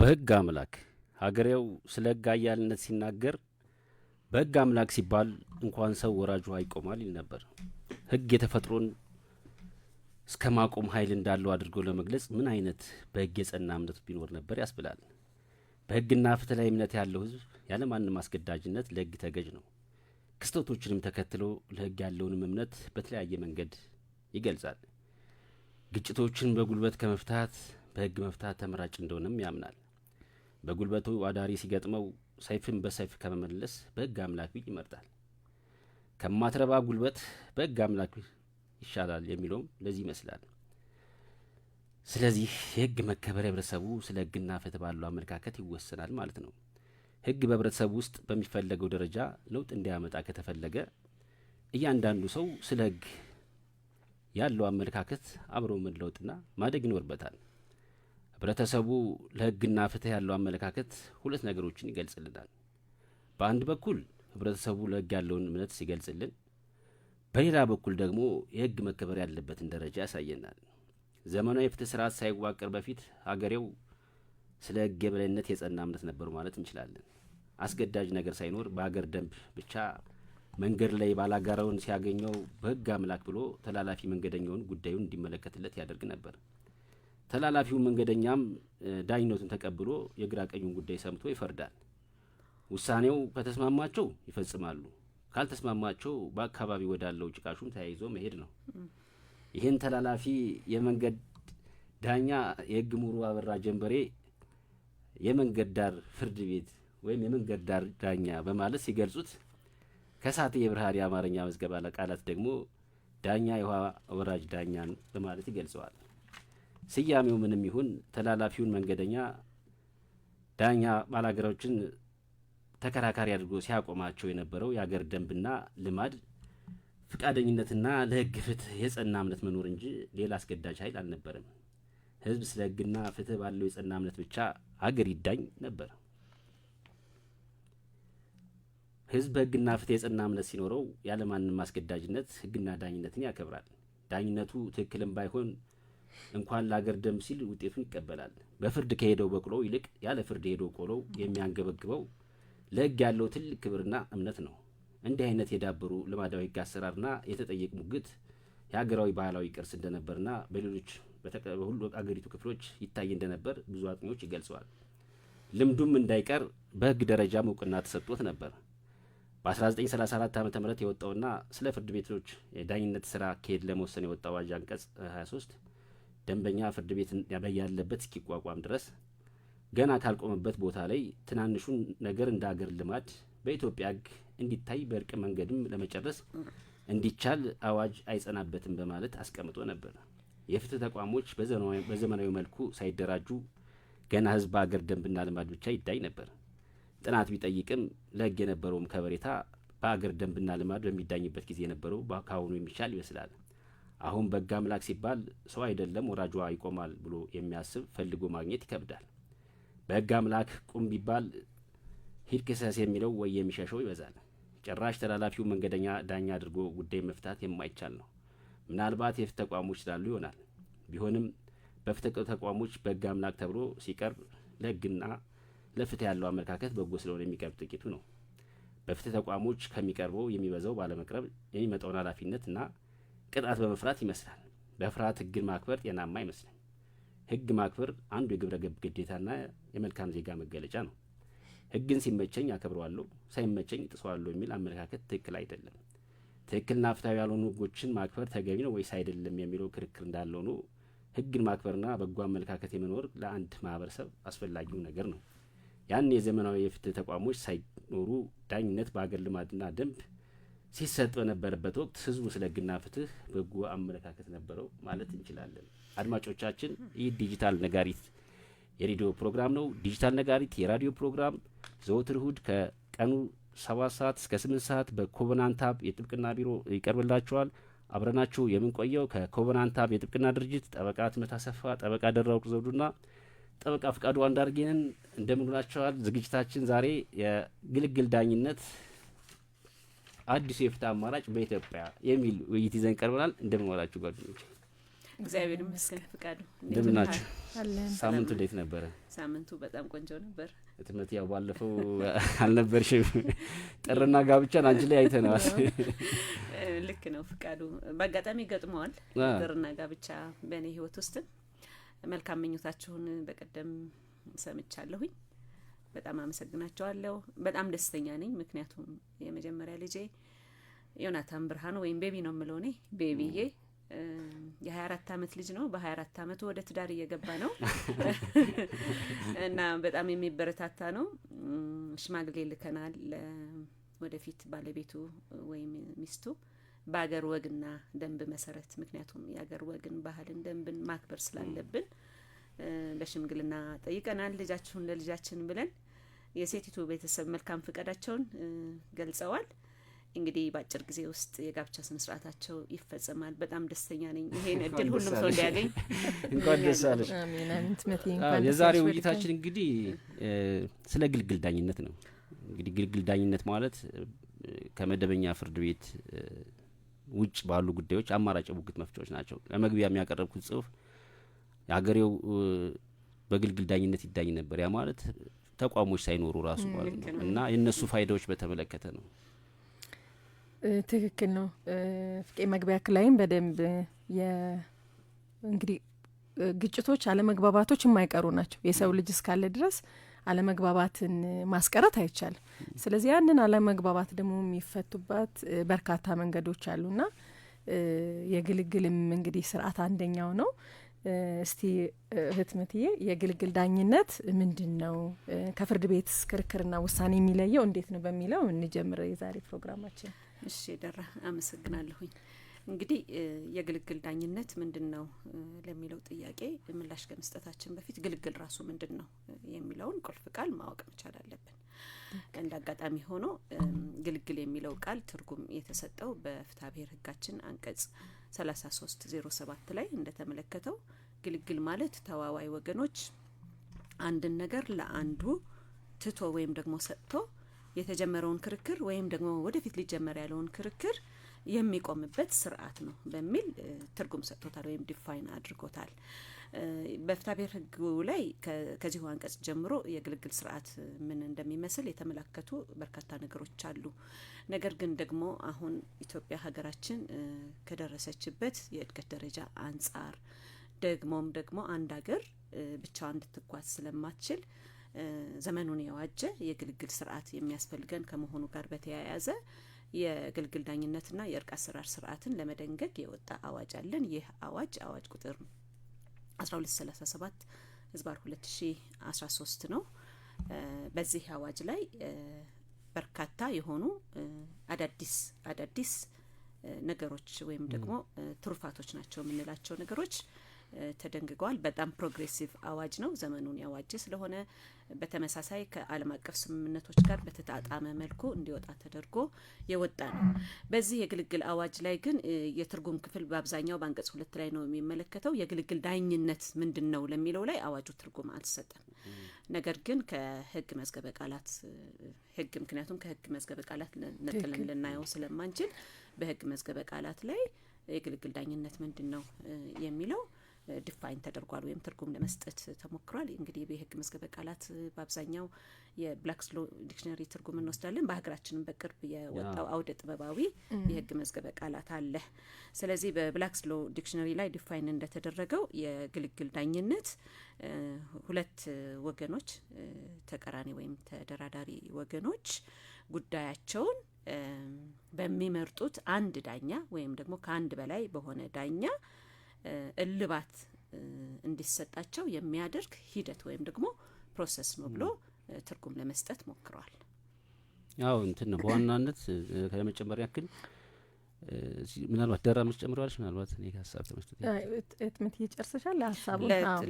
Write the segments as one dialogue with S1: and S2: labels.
S1: በሕግ አምላክ ሀገሬው ስለ ሕግ አያልነት ሲናገር በሕግ አምላክ ሲባል እንኳን ሰው ወራጁ አይቆማል ይል ነበር። ሕግ የተፈጥሮን እስከ ማቆም ኃይል እንዳለው አድርጎ ለመግለጽ ምን አይነት በሕግ የጸና እምነት ቢኖር ነበር ያስብላል። በሕግና ፍትህ ላይ እምነት ያለው ሕዝብ ያለማንም አስገዳጅነት ለሕግ ተገዥ ነው። ክስተቶችንም ተከትሎ ለሕግ ያለውንም እምነት በተለያየ መንገድ ይገልጻል። ግጭቶችን በጉልበት ከመፍታት በሕግ መፍታት ተመራጭ እንደሆነም ያምናል። በጉልበቱ አዳሪ ሲገጥመው ሰይፍን በሰይፍ ከመመለስ በሕግ አምላክ ይመርጣል። ከማትረባ ጉልበት በሕግ አምላክ ይሻላል የሚለውም ለዚህ ይመስላል። ስለዚህ የሕግ መከበር ህብረተሰቡ ስለ ሕግና ፍትህ ባለው አመለካከት ይወሰናል ማለት ነው። ሕግ በህብረተሰቡ ውስጥ በሚፈለገው ደረጃ ለውጥ እንዲያመጣ ከተፈለገ እያንዳንዱ ሰው ስለ ሕግ ያለው አመለካከት አብሮ መለወጥና ማደግ ይኖርበታል። ህብረተሰቡ ለሕግና ፍትህ ያለው አመለካከት ሁለት ነገሮችን ይገልጽልናል። በአንድ በኩል ህብረተሰቡ ለሕግ ያለውን እምነት ሲገልጽልን፣ በሌላ በኩል ደግሞ የሕግ መከበር ያለበትን ደረጃ ያሳየናል። ዘመናዊ የፍትህ ስርዓት ሳይዋቀር በፊት ሀገሬው ስለ ሕግ የበላይነት የጸና እምነት ነበሩ ማለት እንችላለን። አስገዳጅ ነገር ሳይኖር በሀገር ደንብ ብቻ መንገድ ላይ ባላጋራውን ሲያገኘው በሕግ አምላክ ብሎ ተላላፊ መንገደኛውን ጉዳዩን እንዲመለከትለት ያደርግ ነበር። ተላላፊው መንገደኛም ዳኝነቱን ተቀብሎ የግራ ቀኙን ጉዳይ ሰምቶ ይፈርዳል። ውሳኔው ከተስማማቸው ይፈጽማሉ፣ ካልተስማማቸው በአካባቢ ወዳለው ጭቃሹም ተያይዞ መሄድ ነው። ይህን ተላላፊ የመንገድ ዳኛ የሕግ ምሁሩ አበራ ጀንበሬ የመንገድ ዳር ፍርድ ቤት ወይም የመንገድ ዳር ዳኛ በማለት ሲገልጹት፣ ከሳቴ የብርሃን የአማርኛ መዝገበ ቃላት ደግሞ ዳኛ የውሃ ወራጅ ዳኛን በማለት ይገልጸዋል። ስያሜው ምንም ይሁን ተላላፊውን መንገደኛ ዳኛ ባላገራዎችን ተከራካሪ አድርጎ ሲያቆማቸው የነበረው የአገር ደንብና ልማድ ፍቃደኝነትና ለሕግ ፍትህ የጸና እምነት መኖር እንጂ ሌላ አስገዳጅ ኃይል አልነበረም። ሕዝብ ስለ ሕግና ፍትህ ባለው የጸና እምነት ብቻ አገር ይዳኝ ነበር። ሕዝብ በሕግና ፍትህ የጸና እምነት ሲኖረው ያለማንም አስገዳጅነት ሕግና ዳኝነትን ያከብራል። ዳኝነቱ ትክክልም ባይሆን እንኳን ለአገር ደንብ ሲል ውጤቱን ይቀበላል። በፍርድ ከሄደው በቅሎው ይልቅ ያለ ፍርድ ሄደው ቆሎው የሚያንገበግበው ለሕግ ያለው ትልቅ ክብርና እምነት ነው። እንዲህ አይነት የዳበሩ ልማዳዊ ሕግ አሰራርና የተጠየቅ ሙግት የሀገራዊ ባህላዊ ቅርስ እንደነበርና በሌሎች በሁሉ አገሪቱ ክፍሎች ይታይ እንደነበር ብዙ አጥኚዎች ይገልጸዋል። ልምዱም እንዳይቀር በሕግ ደረጃም እውቅና ተሰጥቶት ነበር። በ1934 ዓ ም የወጣውና ስለ ፍርድ ቤቶች የዳኝነት ስራ አካሄድ ለመወሰን የወጣው አዋጅ አንቀጽ 23 ደንበኛ ፍርድ ቤት ያለበት እስኪቋቋም ድረስ ገና ካልቆመበት ቦታ ላይ ትናንሹን ነገር እንደ አገር ልማድ በኢትዮጵያ ሕግ እንዲታይ በእርቅ መንገድም ለመጨረስ እንዲቻል አዋጅ አይጸናበትም በማለት አስቀምጦ ነበር። የፍትህ ተቋሞች በዘመናዊ መልኩ ሳይደራጁ ገና ሕዝብ በአገር ደንብና ልማድ ብቻ ይዳኝ ነበር። ጥናት ቢጠይቅም ለሕግ የነበረውም ከበሬታ በአገር ደንብና ልማድ በሚዳኝበት ጊዜ የነበረው ከአሁኑ የሚሻል ይመስላል። አሁን በሕግ አምላክ ሲባል ሰው አይደለም ወራጇ ይቆማል ብሎ የሚያስብ ፈልጎ ማግኘት ይከብዳል። በሕግ አምላክ ቁም ቢባል ሂድ ክሰስ የሚለው ወይ የሚሸሸው ይበዛል። ጭራሽ ተላላፊው መንገደኛ ዳኛ አድርጎ ጉዳይ መፍታት የማይቻል ነው። ምናልባት የፍትህ ተቋሞች ስላሉ ይሆናል። ቢሆንም በፍትህ ተቋሞች በሕግ አምላክ ተብሎ ሲቀርብ ለሕግና ለፍትህ ያለው አመለካከት በጎ ስለሆነ የሚቀርብ ጥቂቱ ነው። በፍትህ ተቋሞች ከሚቀርበው የሚበዛው ባለመቅረብ የሚመጣውን ኃላፊነትና ቅጣት በመፍራት ይመስላል። በፍርሃት ሕግን ማክበር ጤናማ አይመስልም። ሕግ ማክበር አንዱ የግብረ ገብ ግዴታና የመልካም ዜጋ መገለጫ ነው። ሕግን ሲመቸኝ አከብረዋለሁ፣ ሳይመቸኝ ጥሰዋለሁ የሚል አመለካከት ትክክል አይደለም። ትክክልና ፍትሃዊ ያልሆኑ ሕጎችን ማክበር ተገቢ ነው ወይስ አይደለም የሚለው ክርክር እንዳለው ነው። ሕግን ማክበርና በጎ አመለካከት የመኖር ለአንድ ማህበረሰብ አስፈላጊው ነገር ነው። ያን የዘመናዊ የፍትህ ተቋሞች ሳይኖሩ ዳኝነት በአገር ልማድና ደንብ ሲሰጥ በነበረበት ወቅት ሕዝቡ ስለ ሕግና ፍትህ በጎ አመለካከት ነበረው ማለት እንችላለን። አድማጮቻችን፣ ይህ ዲጂታል ነጋሪት የሬዲዮ ፕሮግራም ነው። ዲጂታል ነጋሪት የራዲዮ ፕሮግራም ዘወትር እሁድ ከቀኑ 7 ሰዓት እስከ 8 ሰዓት በኮቨናንት ሀብ የጥብቅና ቢሮ ይቀርብላችኋል። አብረናችሁ የምንቆየው ከኮቨናንት ሀብ የጥብቅና ድርጅት ጠበቃ ትመት አሰፋ፣ ጠበቃ ደራውቅ ዘውዱና ጠበቃ ፍቃዱ አንዳርጌንን እንደምንላችኋል። ዝግጅታችን ዛሬ የግልግል ዳኝነት አዲሱ የፍትህ አማራጭ በኢትዮጵያ የሚል ውይይት ይዘን ቀርበናል። እንደምን ዋላችሁ ጓደኞች?
S2: እግዚአብሔር ይመስገን። ፍቃዱ
S1: እንደምን ናችሁ? ሳምንቱ እንዴት ነበረ?
S2: ሳምንቱ በጣም ቆንጆ ነበር።
S1: እትመት ያው ባለፈው አልነበርሽም? ጥርና ጋብቻን አንቺ ላይ አይተናል።
S2: ልክ ነው ፍቃዱ። በአጋጣሚ ገጥመዋል ጥርና ጋብቻ በእኔ ህይወት ውስጥ። መልካም ምኞታችሁን በቀደም ሰምቻለሁኝ። በጣም አመሰግናቸዋለሁ። በጣም ደስተኛ ነኝ። ምክንያቱም የመጀመሪያ ልጄ ዮናታን ብርሃኑ ወይም ቤቢ ነው የምለው እኔ ቤቢዬ የ24 አመት ልጅ ነው። በ24 አመቱ ወደ ትዳር እየገባ ነው እና በጣም የሚበረታታ ነው። ሽማግሌ ልከናል ወደፊት ባለቤቱ ወይም ሚስቱ በአገር ወግና ደንብ መሰረት፣ ምክንያቱም የአገር ወግን ባህልን ደንብን ማክበር ስላለብን በሽምግልና ጠይቀናል። ልጃችሁን ለልጃችን ብለን የሴቲቱ ቤተሰብ መልካም ፍቃዳቸውን ገልጸዋል። እንግዲህ በአጭር ጊዜ ውስጥ የጋብቻ ስነ ስርዓታቸው ይፈጸማል። በጣም ደስተኛ ነኝ። ይሄን እድል ሁሉም ሰው እንዲያገኝ
S1: እንኳን ደስ አለሽ።
S3: አሜን አሜን። ትመቲ እንኳን
S1: የዛሬው ውይይታችን እንግዲህ ስለ ግልግል ዳኝነት ነው። እንግዲህ ግልግል ዳኝነት ማለት ከመደበኛ ፍርድ ቤት ውጭ ባሉ ጉዳዮች አማራጭ ውግት መፍቻዎች ናቸው። ለመግቢያ የሚያቀርብኩት ጽሁፍ የሀገሬው በግልግል ዳኝነት ይዳኝ ነበር። ያ ማለት ተቋሞች ሳይኖሩ ራሱ ማለት ነው እና የነሱ ፋይዳዎች በተመለከተ ነው።
S3: ትክክል ነው። ፍቄ መግቢያ ክላይም በደንብ እንግዲህ ግጭቶች፣ አለመግባባቶች የማይቀሩ ናቸው። የሰው ልጅ እስካለ ድረስ አለመግባባትን ማስቀረት አይቻልም። ስለዚህ ያንን አለመግባባት ደግሞ የሚፈቱባት በርካታ መንገዶች አሉና የግልግልም እንግዲህ ስርዓት አንደኛው ነው። እስቲ ህትመትዬ የግልግል ዳኝነት ምንድን ነው? ከፍርድ ቤት ክርክርና ውሳኔ የሚለየው እንዴት ነው በሚለው እንጀምር የዛሬ ፕሮግራማችን።
S2: እሺ ደራ አመሰግናለሁኝ። እንግዲህ የግልግል ዳኝነት ምንድነው ለሚለው ጥያቄ ምላሽ ከመስጠታችን በፊት ግልግል ራሱ ምንድነው የሚለውን ቁልፍ ቃል ማወቅ መቻል አለብን። እንደ አጋጣሚ ሆኖ ግልግል የሚለው ቃል ትርጉም የተሰጠው በፍትሐ ብሔር ህጋችን አንቀጽ 3307 ላይ እንደተመለከተው ግልግል ማለት ተዋዋይ ወገኖች አንድን ነገር ለአንዱ ትቶ ወይም ደግሞ ሰጥቶ የተጀመረውን ክርክር ወይም ደግሞ ወደፊት ሊጀመር ያለውን ክርክር የሚቆምበት ስርዓት ነው በሚል ትርጉም ሰጥቶታል ወይም ዲፋይን አድርጎታል። በፍትሐ ብሔር ህጉ ላይ ከዚሁ አንቀጽ ጀምሮ የግልግል ስርዓት ምን እንደሚመስል የተመለከቱ በርካታ ነገሮች አሉ። ነገር ግን ደግሞ አሁን ኢትዮጵያ ሀገራችን ከደረሰችበት የእድገት ደረጃ አንጻር ደግሞ አንድ ሀገር ብቻዋን እንድትጓዝ ስለማትችል ዘመኑን የዋጀ የግልግል ስርዓት የሚያስፈልገን ከመሆኑ ጋር በተያያዘ የግልግል ዳኝነትና የእርቅ አሰራር ስርዓትን ለመደንገግ የወጣ አዋጅ አለን። ይህ አዋጅ ቁጥር 1237 ህዝባር 2013 ነው። በዚህ አዋጅ ላይ በርካታ የሆኑ አዳዲስ ነገሮች ወይም ደግሞ ትሩፋቶች ናቸው የምንላቸው ነገሮች ተደንግገዋል። በጣም ፕሮግሬሲቭ አዋጅ ነው። ዘመኑን ያዋጀ ስለሆነ በተመሳሳይ ከዓለም አቀፍ ስምምነቶች ጋር በተጣጣመ መልኩ እንዲወጣ ተደርጎ የወጣ ነው። በዚህ የግልግል አዋጅ ላይ ግን የትርጉም ክፍል በአብዛኛው በአንቀጽ 2 ላይ ነው የሚመለከተው። የግልግል ዳኝነት ምንድነው ለሚለው ላይ አዋጁ ትርጉም አልሰጠም። ነገር ግን ከህግ መዝገበ ቃላት ምክንያቱም ከህግ መዝገበ ቃላት ነጥለን ልናየው ስለማንችል በህግ መዝገበ ቃላት ላይ የግልግል ዳኝነት ምንድነው የሚለው ዲፋይን ተደርጓል ወይም ትርጉም ለመስጠት ተሞክሯል። እንግዲህ በህግ መዝገበ ቃላት በአብዛኛው የብላክስ ሎ ዲክሽነሪ ትርጉም እንወስዳለን። በሀገራችንም በቅርብ የወጣው አውደ ጥበባዊ የህግ መዝገበ ቃላት አለ። ስለዚህ በብላክስ ሎ ዲክሽነሪ ላይ ዲፋይን እንደተደረገው የግልግል ዳኝነት ሁለት ወገኖች ተቀራኒ ወይም ተደራዳሪ ወገኖች ጉዳያቸውን በሚመርጡት አንድ ዳኛ ወይም ደግሞ ከአንድ በላይ በሆነ ዳኛ እልባት እንዲሰጣቸው የሚያደርግ ሂደት ወይም ደግሞ ፕሮሰስ ነው ብሎ ትርጉም ለመስጠት ሞክረዋል።
S1: ያው እንትን ነው በዋናነት ከመጨመር ያክል ምናልባት ደራ መስጨምራለሽ ምናልባት እኔ ሀሳብ ተመስጠት
S3: እትመት ይጨርሰሻል ሀሳቡ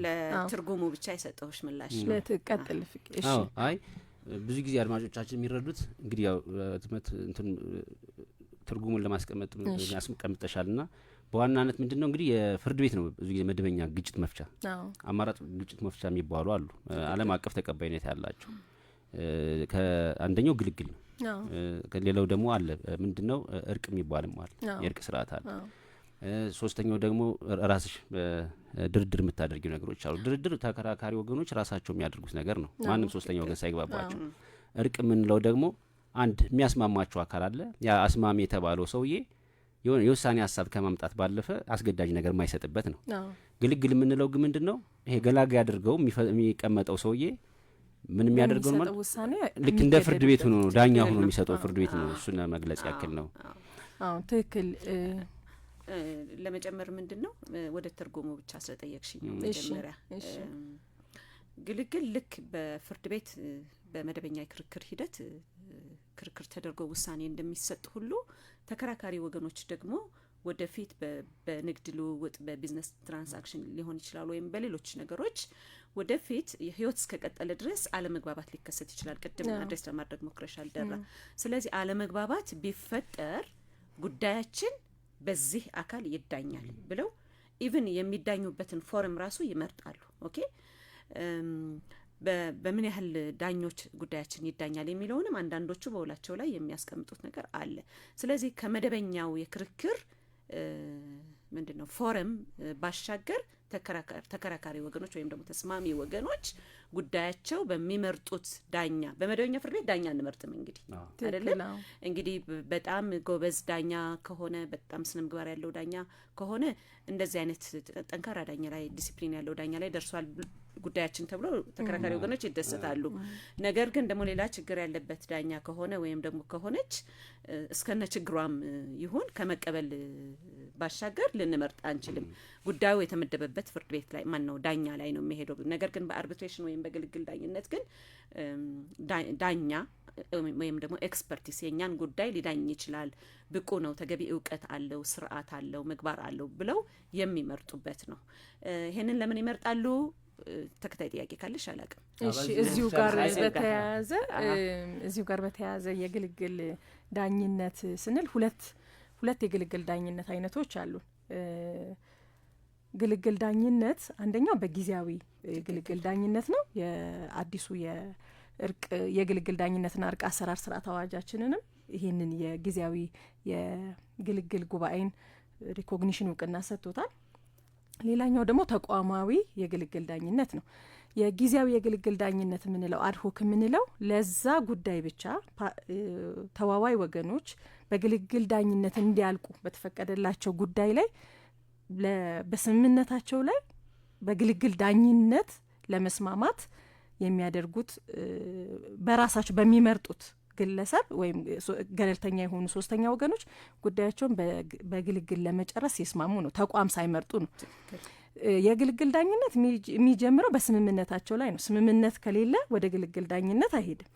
S2: ለትርጉሙ ብቻ የሰጠውሽ ምላሽ
S3: ለተቀጥል ፍቅሽ።
S1: አይ ብዙ ጊዜ አድማጮቻችን የሚረዱት እንግዲህ ያው እትመት እንትን ትርጉሙን ለማስቀመጥ ያስቀምጠሻልና በዋናነት ምንድነው እንግዲህ የፍርድ ቤት ነው ብዙ ጊዜ መደበኛ ግጭት መፍቻ አማራጭ ግጭት መፍቻ የሚባሉ አሉ ዓለም አቀፍ ተቀባይነት ያላቸው። ከአንደኛው ግልግል ነው። ከሌላው ደግሞ አለ ምንድነው እርቅ የሚባልም አለ የእርቅ ስርዓት አለ። ሶስተኛው ደግሞ ራስሽ ድርድር የምታደርጊው ነገሮች አሉ። ድርድር ተከራካሪ ወገኖች ራሳቸው የሚያደርጉት ነገር ነው። ማንም ሶስተኛ ወገን ሳይግባባቸው። እርቅ የምንለው ደግሞ አንድ የሚያስማማቸው አካል አለ። ያ አስማሚ የተባለው ሰውዬ የውሳኔ ሀሳብ ከማምጣት ባለፈ አስገዳጅ ነገር የማይሰጥበት ነው። ግልግል የምንለው ግን ምንድነው? ይሄ ገላጋ ያድርገው የሚቀመጠው ሰውዬ ምን የሚያደርገው ማለት ልክ እንደ ፍርድ ቤት ሆኖ ዳኛ ሆኖ የሚሰጠው ፍርድ ቤት ነው። እሱን ለመግለጽ ያክል ነው።
S3: አዎ ትክክል።
S2: ለመጨመር ምንድነው ወደ ትርጉሙ ብቻ ስለጠየቅሽኝ መጀመሪያ ግልግል ልክ በፍርድ ቤት በመደበኛ ክርክር ሂደት ክርክር ተደርጎ ውሳኔ እንደሚሰጥ ሁሉ ተከራካሪ ወገኖች ደግሞ ወደፊት በንግድ ልውውጥ በቢዝነስ ትራንዛክሽን ሊሆን ይችላል ወይም በሌሎች ነገሮች ወደፊት ህይወት እስከቀጠለ ድረስ አለመግባባት ሊከሰት ይችላል። ቅድም አድሬስ ለማድረግ ሞክረሻል ደራ። ስለዚህ አለመግባባት ቢፈጠር ጉዳያችን በዚህ አካል ይዳኛል ብለው ኢቭን የሚዳኙበትን ፎረም ራሱ ይመርጣሉ። ኦኬ በምን ያህል ዳኞች ጉዳያችን ይዳኛል የሚለውንም አንዳንዶቹ በውላቸው ላይ የሚያስቀምጡት ነገር አለ። ስለዚህ ከመደበኛው የክርክር ምንድነው ፎረም ባሻገር ተከራካሪ ወገኖች ወይም ደግሞ ተስማሚ ወገኖች ጉዳያቸው በሚመርጡት ዳኛ በመደበኛ ፍርድ ቤት ዳኛ እንመርጥም እንግዲህ አይደለም። እንግዲህ በጣም ጎበዝ ዳኛ ከሆነ በጣም ስነ ምግባር ያለው ዳኛ ከሆነ እንደዚህ አይነት ጠንካራ ዳኛ ላይ ዲሲፕሊን ያለው ዳኛ ላይ ደርሷል ጉዳያችን ተብሎ ተከራካሪ ወገኖች ይደሰታሉ። ነገር ግን ደግሞ ሌላ ችግር ያለበት ዳኛ ከሆነ ወይም ደግሞ ከሆነች እስከነ ችግሯም ይሁን ከመቀበል ባሻገር ልንመርጥ አንችልም። ጉዳዩ የተመደበበት ፍርድ ቤት ላይ ማን ነው ዳኛ ላይ ነው የሚሄደው። ነገር ግን በአርቢትሬሽን ወይም በግልግል ዳኝነት ግን ዳኛ ወይም ደግሞ ኤክስፐርቲስ የኛን ጉዳይ ሊዳኝ ይችላል፣ ብቁ ነው፣ ተገቢ እውቀት አለው፣ ስርዓት አለው፣ ምግባር አለው ብለው የሚመርጡበት ነው። ይሄንን ለምን ይመርጣሉ? ተከታይ ጥያቄ ካለሽ አላቅም።
S3: እሺ እዚሁ ጋር በተያያዘ የግልግል ዳኝነት ስንል ሁለት የግልግል ዳኝነት አይነቶች አሉ። ግልግል ዳኝነት አንደኛው በጊዜያዊ ግልግል ዳኝነት ነው። የአዲሱ የግልግል ዳኝነትና እርቅ አሰራር ስርዓት አዋጃችንንም ይህንን የጊዜያዊ የግልግል ጉባኤን ሪኮግኒሽን እውቅና ሰጥቶታል። ሌላኛው ደግሞ ተቋማዊ የግልግል ዳኝነት ነው። የጊዜያዊ የግልግል ዳኝነት የምንለው አድሆክ የምንለው ለዛ ጉዳይ ብቻ ተዋዋይ ወገኖች በግልግል ዳኝነት እንዲያልቁ በተፈቀደላቸው ጉዳይ ላይ በስምምነታቸው ላይ በግልግል ዳኝነት ለመስማማት የሚያደርጉት በራሳቸው በሚመርጡት ግለሰብ ወይም ገለልተኛ የሆኑ ሶስተኛ ወገኖች ጉዳያቸውን በግልግል ለመጨረስ ሲስማሙ ነው። ተቋም ሳይመርጡ ነው። የግልግል ዳኝነት የሚጀምረው በስምምነታቸው ላይ ነው። ስምምነት ከሌለ ወደ ግልግል ዳኝነት አይሄድም።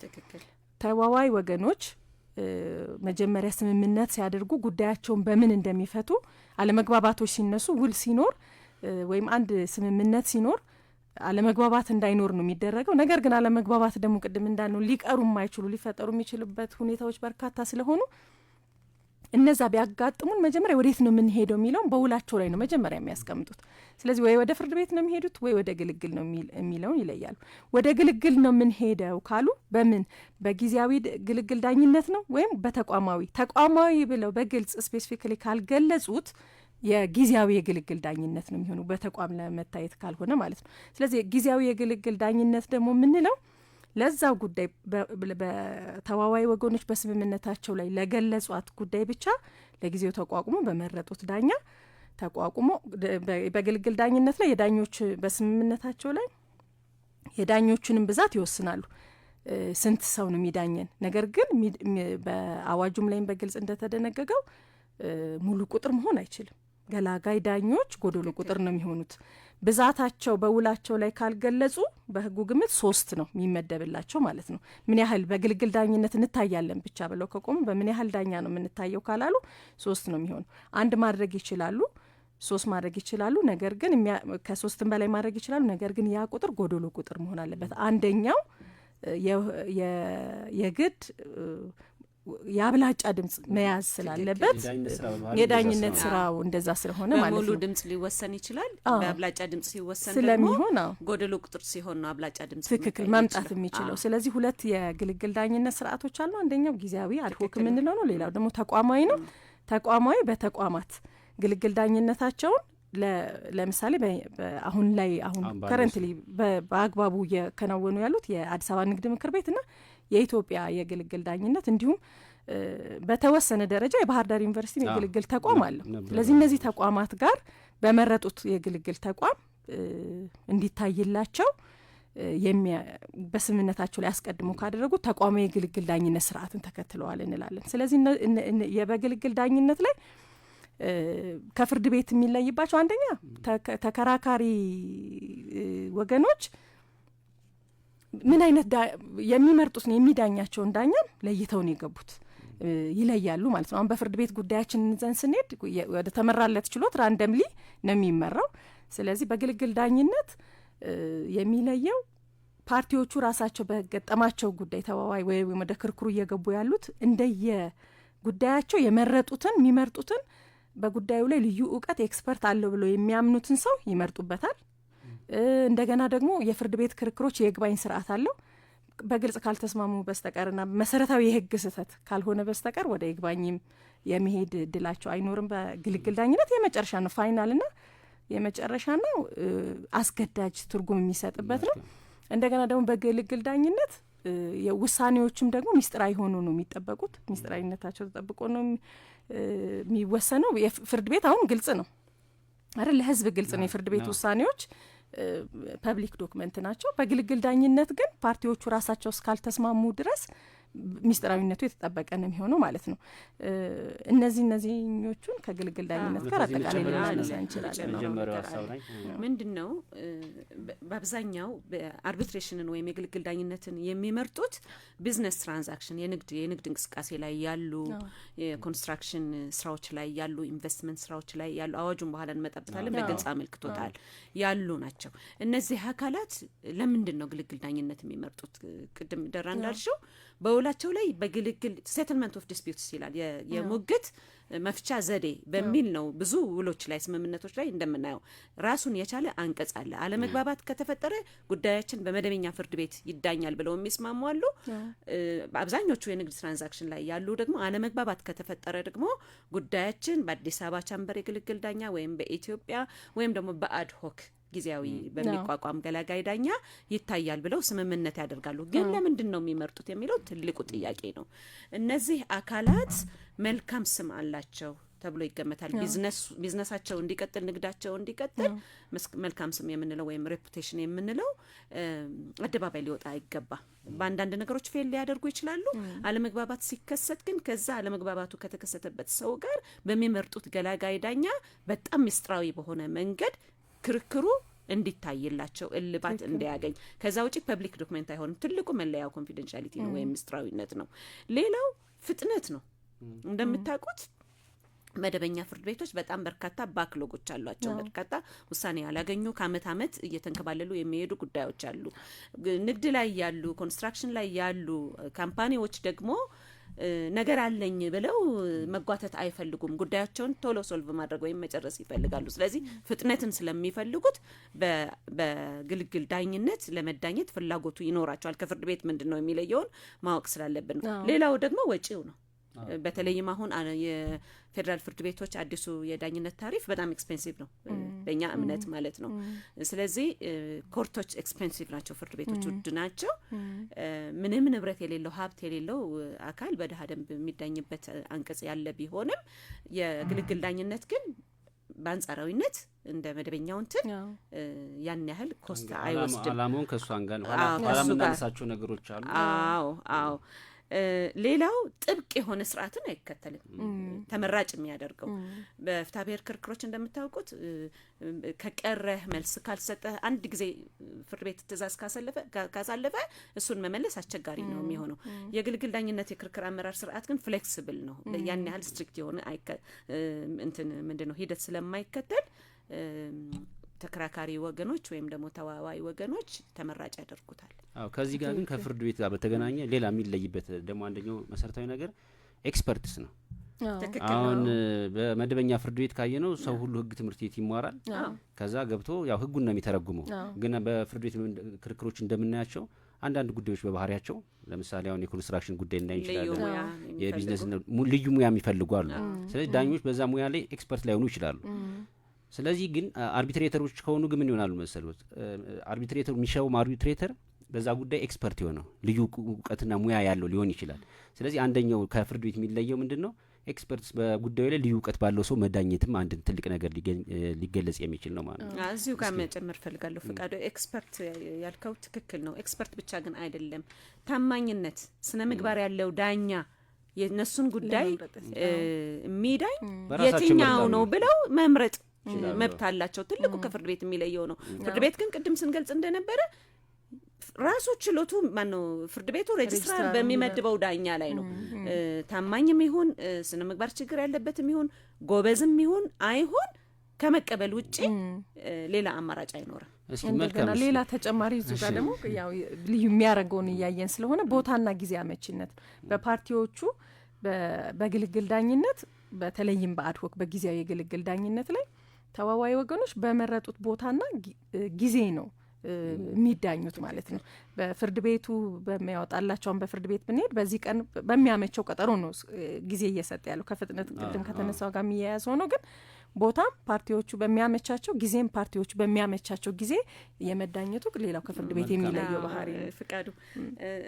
S3: ተዋዋይ ወገኖች መጀመሪያ ስምምነት ሲያደርጉ ጉዳያቸውን በምን እንደሚፈቱ አለመግባባቶች ሲነሱ ውል ሲኖር ወይም አንድ ስምምነት ሲኖር አለመግባባት እንዳይኖር ነው የሚደረገው። ነገር ግን አለመግባባት ደግሞ ቅድም እንዳልነው ሊቀሩ የማይችሉ ሊፈጠሩ የሚችሉበት ሁኔታዎች በርካታ ስለሆኑ እነዛ ቢያጋጥሙን መጀመሪያ ወዴት ነው የምንሄደው የሚለውን በውላቸው ላይ ነው መጀመሪያ የሚያስቀምጡት። ስለዚህ ወይ ወደ ፍርድ ቤት ነው የሚሄዱት ወይ ወደ ግልግል ነው የሚለውን ይለያሉ። ወደ ግልግል ነው የምንሄደው ካሉ በምን በጊዜያዊ ግልግል ዳኝነት ነው ወይም ተቋማዊ ብለው በግልጽ ስፔሲፊካሊ ካልገለጹት የጊዜያዊ የግልግል ዳኝነት ነው የሚሆነው በተቋም ለመታየት ካልሆነ ማለት ነው። ስለዚህ ጊዜያዊ የግልግል ዳኝነት ደግሞ የምንለው ለዛው ጉዳይ በተዋዋይ ወገኖች በስምምነታቸው ላይ ለገለጿት ጉዳይ ብቻ ለጊዜው ተቋቁሞ በመረጡት ዳኛ ተቋቁሞ በግልግል ዳኝነት ላይ የዳኞች በስምምነታቸው ላይ የዳኞቹንም ብዛት ይወስናሉ። ስንት ሰው ነው የሚዳኘን? ነገር ግን በአዋጁም ላይም በግልጽ እንደተደነገገው ሙሉ ቁጥር መሆን አይችልም። ገላጋይ ዳኞች ጎዶሎ ቁጥር ነው የሚሆኑት። ብዛታቸው በውላቸው ላይ ካልገለጹ በህጉ ግምት 3 ነው የሚመደብላቸው ማለት ነው። ምን ያህል በግልግል ዳኝነት እንታያለን ብቻ ብለው ከቆሙ በምን ያህል ዳኛ ነው የምንታየው ካላሉ 3 ነው የሚሆኑ። 1 ማድረግ ይችላሉ፣ 3 ማድረግ ይችላሉ። ነገር ግን ከ3 በላይ ማድረግ ይችላሉ። ነገር ግን ያ ቁጥር ጎዶሎ ቁጥር መሆን አለበት። አንደኛው የግድ የአብላጫ ድምጽ መያዝ ስላለበት የዳኝነት ስራው እንደዛ ስለሆነ ማለት ነው።
S2: በሙሉ ድምጽ ሊወሰን ይችላል። በአብላጫ ድምጽ ሲወሰን
S3: ስለሚሆን
S2: ጎደሎ ቁጥር ሲሆን ነው አብላጫ ድምጽ
S3: ትክክል ማምጣት የሚችለው። ስለዚህ ሁለት የግልግል ዳኝነት ስርዓቶች አሉ። አንደኛው ጊዜያዊ አድሆክ የምንለው ነው። ሌላው ደግሞ ተቋማዊ ነው። ተቋማዊ በተቋማት ግልግል ዳኝነታቸውን ለምሳሌ አሁን ከረንትሊ በአግባቡ እየከናወኑ ያሉት የአዲስ አበባ ንግድ ምክር ቤትና የኢትዮጵያ የግልግል ዳኝነት እንዲሁም በተወሰነ ደረጃ የባህር ዳር ዩኒቨርሲቲ የግልግል ተቋም አለው። ስለዚህ እነዚህ ተቋማት ጋር በመረጡት የግልግል ተቋም እንዲታይላቸው በስምምነታቸው ላይ አስቀድሞ ካደረጉት ተቋማዊ የግልግል ዳኝነት ስርዓትን ተከትለዋል እንላለን። ስለዚህ በግልግል ዳኝነት ላይ ከፍርድ ቤት የሚለይባቸው አንደኛ ተከራካሪ ወገኖች ምን አይነት የሚመርጡት ነው የሚዳኛቸውን ዳኛም ለይተው ነው የገቡት ይለያሉ ማለት ነው። አሁን በፍርድ ቤት ጉዳያችን ዘንድ ስንሄድ ወደ ተመራለት ችሎት ራንደምሊ ነው የሚመራው። ስለዚህ በግልግል ዳኝነት የሚለየው ፓርቲዎቹ ራሳቸው በገጠማቸው ጉዳይ ተዋዋይ ወይም ወደ ክርክሩ እየገቡ ያሉት እንደየ ጉዳያቸው የሚመርጡትን በጉዳዩ ላይ ልዩ እውቀት ኤክስፐርት አለው ብለው የሚያምኑትን ሰው ይመርጡበታል። እንደገና ደግሞ የፍርድ ቤት ክርክሮች የይግባኝ ስርዓት አለው። በግልጽ ካልተስማሙ በስተቀርና መሰረታዊ የህግ ስህተት ካልሆነ በስተቀር ወደ ይግባኝም የመሄድ እድላቸው አይኖርም። በግልግል ዳኝነት የመጨረሻ ነው፣ ፋይናልና የመጨረሻ ነው፣ አስገዳጅ ትርጉም የሚሰጥበት ነው። እንደገና ደግሞ በግልግል ዳኝነት ውሳኔዎችም ደግሞ ሚስጥራዊ ሆኖ ነው የሚጠበቁት። ሚስጥራዊነታቸው ተጠብቆ ነው የሚወሰነው። የፍርድ ቤት አሁን ግልጽ ነው አይደል? ለህዝብ ግልጽ ነው። የፍርድ ቤት ውሳኔዎች ፐብሊክ ዶክመንት ናቸው። በግልግል ዳኝነት ግን ፓርቲዎቹ ራሳቸው እስካልተስማሙ ድረስ ሚስጥራዊነቱ የተጠበቀ ነው የሚሆነው ማለት ነው። እነዚህኞቹን ከግልግል ዳኝነት ጋር አጠቃላይ ልናነሳ እንችላለን።
S2: ምንድን ነው በአብዛኛው አርቢትሬሽንን ወይም የግልግል ዳኝነትን የሚመርጡት ቢዝነስ ትራንዛክሽን የንግድ እንቅስቃሴ ላይ ያሉ፣ የኮንስትራክሽን ስራዎች ላይ ያሉ፣ ኢንቨስትመንት ስራዎች ላይ ያሉ፣ አዋጁን በኋላ እንመጣበታለን በግልጽ አመልክቶታል ያሉ ናቸው። እነዚህ አካላት ለምንድን ነው ግልግል ዳኝነት የሚመርጡት? ቅድም ደራ እንዳልሽው በውላቸው ላይ በግልግል ሴትልመንት ኦፍ ዲስፒዩትስ ይላል፣ የሙግት መፍቻ ዘዴ በሚል ነው ብዙ ውሎች ላይ ስምምነቶች ላይ እንደምናየው ራሱን የቻለ አንቀጽ አለ። አለመግባባት ከተፈጠረ ጉዳያችን በመደበኛ ፍርድ ቤት ይዳኛል ብለው የሚስማሙ አሉ። አብዛኞቹ የንግድ ትራንዛክሽን ላይ ያሉ ደግሞ አለመግባባት ከተፈጠረ ደግሞ ጉዳያችን በአዲስ አበባ ቻምበር የግልግል ዳኛ ወይም በኢትዮጵያ ወይም ደግሞ በአድሆክ ጊዜያዊ በሚቋቋም ገላጋይ ዳኛ ይታያል ብለው ስምምነት ያደርጋሉ። ግን ለምንድን ነው የሚመርጡት የሚለው ትልቁ ጥያቄ ነው። እነዚህ አካላት መልካም ስም አላቸው ተብሎ ይገመታል። ቢዝነሳቸው እንዲቀጥል፣ ንግዳቸው እንዲቀጥል መልካም ስም የምንለው ወይም ሬፑቴሽን የምንለው አደባባይ ሊወጣ አይገባ። በአንዳንድ ነገሮች ፌል ሊያደርጉ ይችላሉ። አለመግባባት ሲከሰት ግን ከዛ አለመግባባቱ ከተከሰተበት ሰው ጋር በሚመርጡት ገላጋይ ዳኛ በጣም ምስጢራዊ በሆነ መንገድ ክርክሩ እንዲታይላቸው እልባት እንዲያገኝ። ከዛ ውጪ ፐብሊክ ዶክመንት አይሆንም። ትልቁ መለያው ኮንፊደንሻሊቲ ነው ወይም ምስጢራዊነት ነው። ሌላው ፍጥነት ነው። እንደምታውቁት መደበኛ ፍርድ ቤቶች በጣም በርካታ ባክሎጎች አሏቸው። በርካታ ውሳኔ ያላገኙ ከአመት አመት እየተንከባለሉ የሚሄዱ ጉዳዮች አሉ። ንግድ ላይ ያሉ፣ ኮንስትራክሽን ላይ ያሉ ካምፓኒዎች ደግሞ ነገር አለኝ ብለው መጓተት አይፈልጉም። ጉዳያቸውን ቶሎ ሶልቭ ማድረግ ወይም መጨረስ ይፈልጋሉ። ስለዚህ ፍጥነትን ስለሚፈልጉት በግልግል ዳኝነት ለመዳኘት ፍላጎቱ ይኖራቸዋል። ከፍርድ ቤት ምንድን ነው የሚለየውን ማወቅ ስላለብን ነው። ሌላው ደግሞ ወጪው ነው። በተለይም አሁን የፌዴራል ፍርድ ቤቶች አዲሱ የዳኝነት ታሪፍ በጣም ኤክስፔንሲቭ ነው፣ በእኛ እምነት ማለት ነው። ስለዚህ ኮርቶች ኤክስፔንሲቭ ናቸው፣ ፍርድ ቤቶች ውድ ናቸው። ምንም ንብረት የሌለው ሀብት የሌለው አካል በድሀ ደንብ የሚዳኝበት አንቀጽ ያለ ቢሆንም የግልግል ዳኝነት ግን በአንጻራዊነት እንደ መደበኛው እንትን ያን ያህል ኮስት አይወስድም። አላማውን
S1: ከእሱ አንጋር ኋላ የምናነሳቸው ነገሮች አሉ።
S2: አዎ ሌላው ጥብቅ የሆነ ስርዓትን አይከተልም። ተመራጭ የሚያደርገው በፍትሐ ብሔር ክርክሮች እንደምታውቁት ከቀረህ መልስ ካልሰጠህ አንድ ጊዜ ፍርድ ቤት ትእዛዝ ካሳለፈ እሱን መመለስ አስቸጋሪ ነው የሚሆነው። የግልግል ዳኝነት የክርክር አመራር ስርዓት ግን ፍሌክሲብል ነው። ያን ያህል ስትሪክት የሆነ እንትን ምንድነው ሂደት ስለማይከተል ተከራካሪ ወገኖች ወይም ደግሞ ተዋዋይ ወገኖች ተመራጭ ያደርጉታል።
S1: ከዚህ ጋር ግን ከፍርድ ቤት ጋር በተገናኘ ሌላ የሚለይበት ደግሞ አንደኛው መሰረታዊ ነገር ኤክስፐርትስ ነው። አሁን በመደበኛ ፍርድ ቤት ካየነው ሰው ሁሉ ህግ ትምህርት ቤት ይማራል። ከዛ ገብቶ ያው ህጉን ነው የሚተረጉመው። ግን በፍርድ ቤት ክርክሮች እንደምናያቸው አንዳንድ ጉዳዮች በባህሪያቸው ለምሳሌ አሁን የኮንስትራክሽን ጉዳይ እንዳይ ይችላል የቢዝነስ ልዩ ሙያ የሚፈልጉ አሉ። ስለዚህ ዳኞች በዛ ሙያ ላይ ኤክስፐርት ላይሆኑ ይችላሉ። ስለዚህ ግን አርቢትሬተሮች ከሆኑ ግን ምን ይሆናሉ መሰሉት? አርቢትሬተሩ የሚሻው አርቢትሬተር በዛ ጉዳይ ኤክስፐርት የሆነው ልዩ እውቀትና ሙያ ያለው ሊሆን ይችላል። ስለዚህ አንደኛው ከፍርድ ቤት የሚለየው ምንድነው? ኤክስፐርትስ በጉዳዩ ላይ ልዩ እውቀት ባለው ሰው መዳኘትም አንድ ትልቅ ነገር ሊገለጽ የሚችል ነው ማለት ነው።
S2: እዚሁ ጋር መጨመር ፈልጋለሁ ፈቃዱ። ኤክስፐርት ያልከው ትክክል ነው። ኤክስፐርት ብቻ ግን አይደለም። ታማኝነት፣ ስነ ምግባር ያለው ዳኛ የነሱን ጉዳይ የሚዳኝ የትኛው ነው ብለው መምረጥ መብት አላቸው። ትልቁ ከፍርድ ቤት የሚለየው ነው። ፍርድ ቤት ግን ቅድም ስንገልጽ እንደነበረ ራሱ ችሎቱ ማነው ፍርድ ቤቱ ሬጅስትራር በሚመድበው ዳኛ ላይ ነው። ታማኝም ይሁን ስነ ምግባር ችግር ያለበትም ይሁን ጎበዝም ይሁን አይሁን ከመቀበል ውጪ ሌላ አማራጭ አይኖርም።
S3: እንደገና ሌላ ተጨማሪ እዚህ ጋር ደግሞ ያው ልዩ የሚያደርገውን እያየን ስለሆነ ቦታና ጊዜ አመቺነት በፓርቲዎቹ በግልግል ዳኝነት በተለይም በአድሆክ በጊዜያዊ የግልግል ዳኝነት ላይ ተዋዋይ ወገኖች በመረጡት ቦታና ጊዜ ነው የሚዳኙት ማለት ነው። በፍርድ ቤቱ በሚያወጣላቸውን በፍርድ ቤት ብንሄድ በዚህ ቀን በሚያመቸው ቀጠሮ ነው ጊዜ እየሰጠ ያለው ከፍጥነት ቅድም ከተነሳው ጋር የሚያያዝ ሆኖ ግን ቦታም ፓርቲዎቹ በሚያመቻቸው ጊዜም ፓርቲዎቹ በሚያመቻቸው ጊዜ የመዳኘቱ ሌላው ከፍርድ ቤት የሚለየው ባህሪ ነው።
S2: ፍቃዱ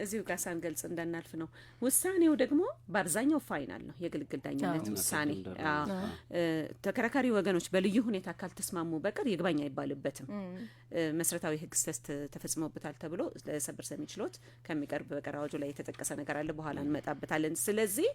S2: እዚሁ ጋር ሳንገልጽ እንዳናልፍ ነው። ውሳኔው ደግሞ በአብዛኛው ፋይናል ነው። የግልግል ዳኝነት ውሳኔ ተከራካሪ ወገኖች በልዩ ሁኔታ ካልተስማሙ በቀር ይግባኝ አይባልበትም። መሰረታዊ ህግ ስህተት ተፈጽሞበታል ተብሎ ለሰበር ሰሚ ችሎት ከሚቀርብ በቀር አዋጁ ላይ የተጠቀሰ ነገር አለ። በኋላ እንመጣበታለን። ስለዚህ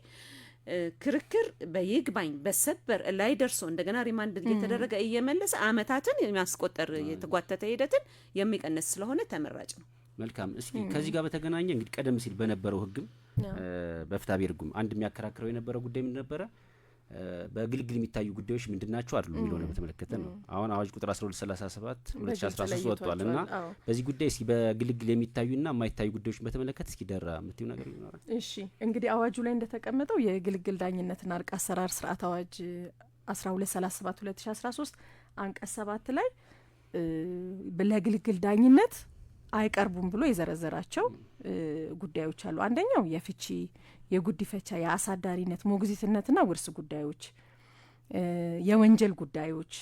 S2: ክርክር በይግባኝ በሰበር ላይ ደርሶ እንደገና ሪማንድ እየተደረገ እየመለሰ አመታትን የሚያስቆጠር የተጓተተ ሂደትን የሚቀንስ ስለሆነ ተመራጭ ነው።
S1: መልካም። እስኪ ከዚህ ጋር በተገናኘ እንግዲህ ቀደም ሲል በነበረው ህግም በፍትሐብሔር ህጉም አንድ የሚያከራክረው የነበረው ጉዳይ ምን ነበረ? በግልግል የሚታዩ ጉዳዮች ምንድናቸው አይደሉ የሚለውን በተመለከተ ነው። አሁን አዋጅ ቁጥር 1237 2013 ወጥቷልና በዚህ ጉዳይ እስኪ በግልግል የሚታዩና የማይታዩ ጉዳዮችን በተመለከተ እስኪ ደራ የምትዩ ነገር ይኖራል?
S3: እሺ እንግዲህ አዋጁ ላይ እንደተቀመጠው የግልግል ዳኝነትና እርቅ አሰራር ስርዓት አዋጅ 1237 2013 አንቀጽ 7 ላይ ለግልግል ዳኝነት አይቀርቡም ብሎ የዘረዘራቸው ጉዳዮች አሉ። አንደኛው የፍቺ፣ የጉዲፈቻ፣ የአሳዳሪነት፣ ሞግዚትነትና ውርስ ጉዳዮች፣ የወንጀል ጉዳዮች፣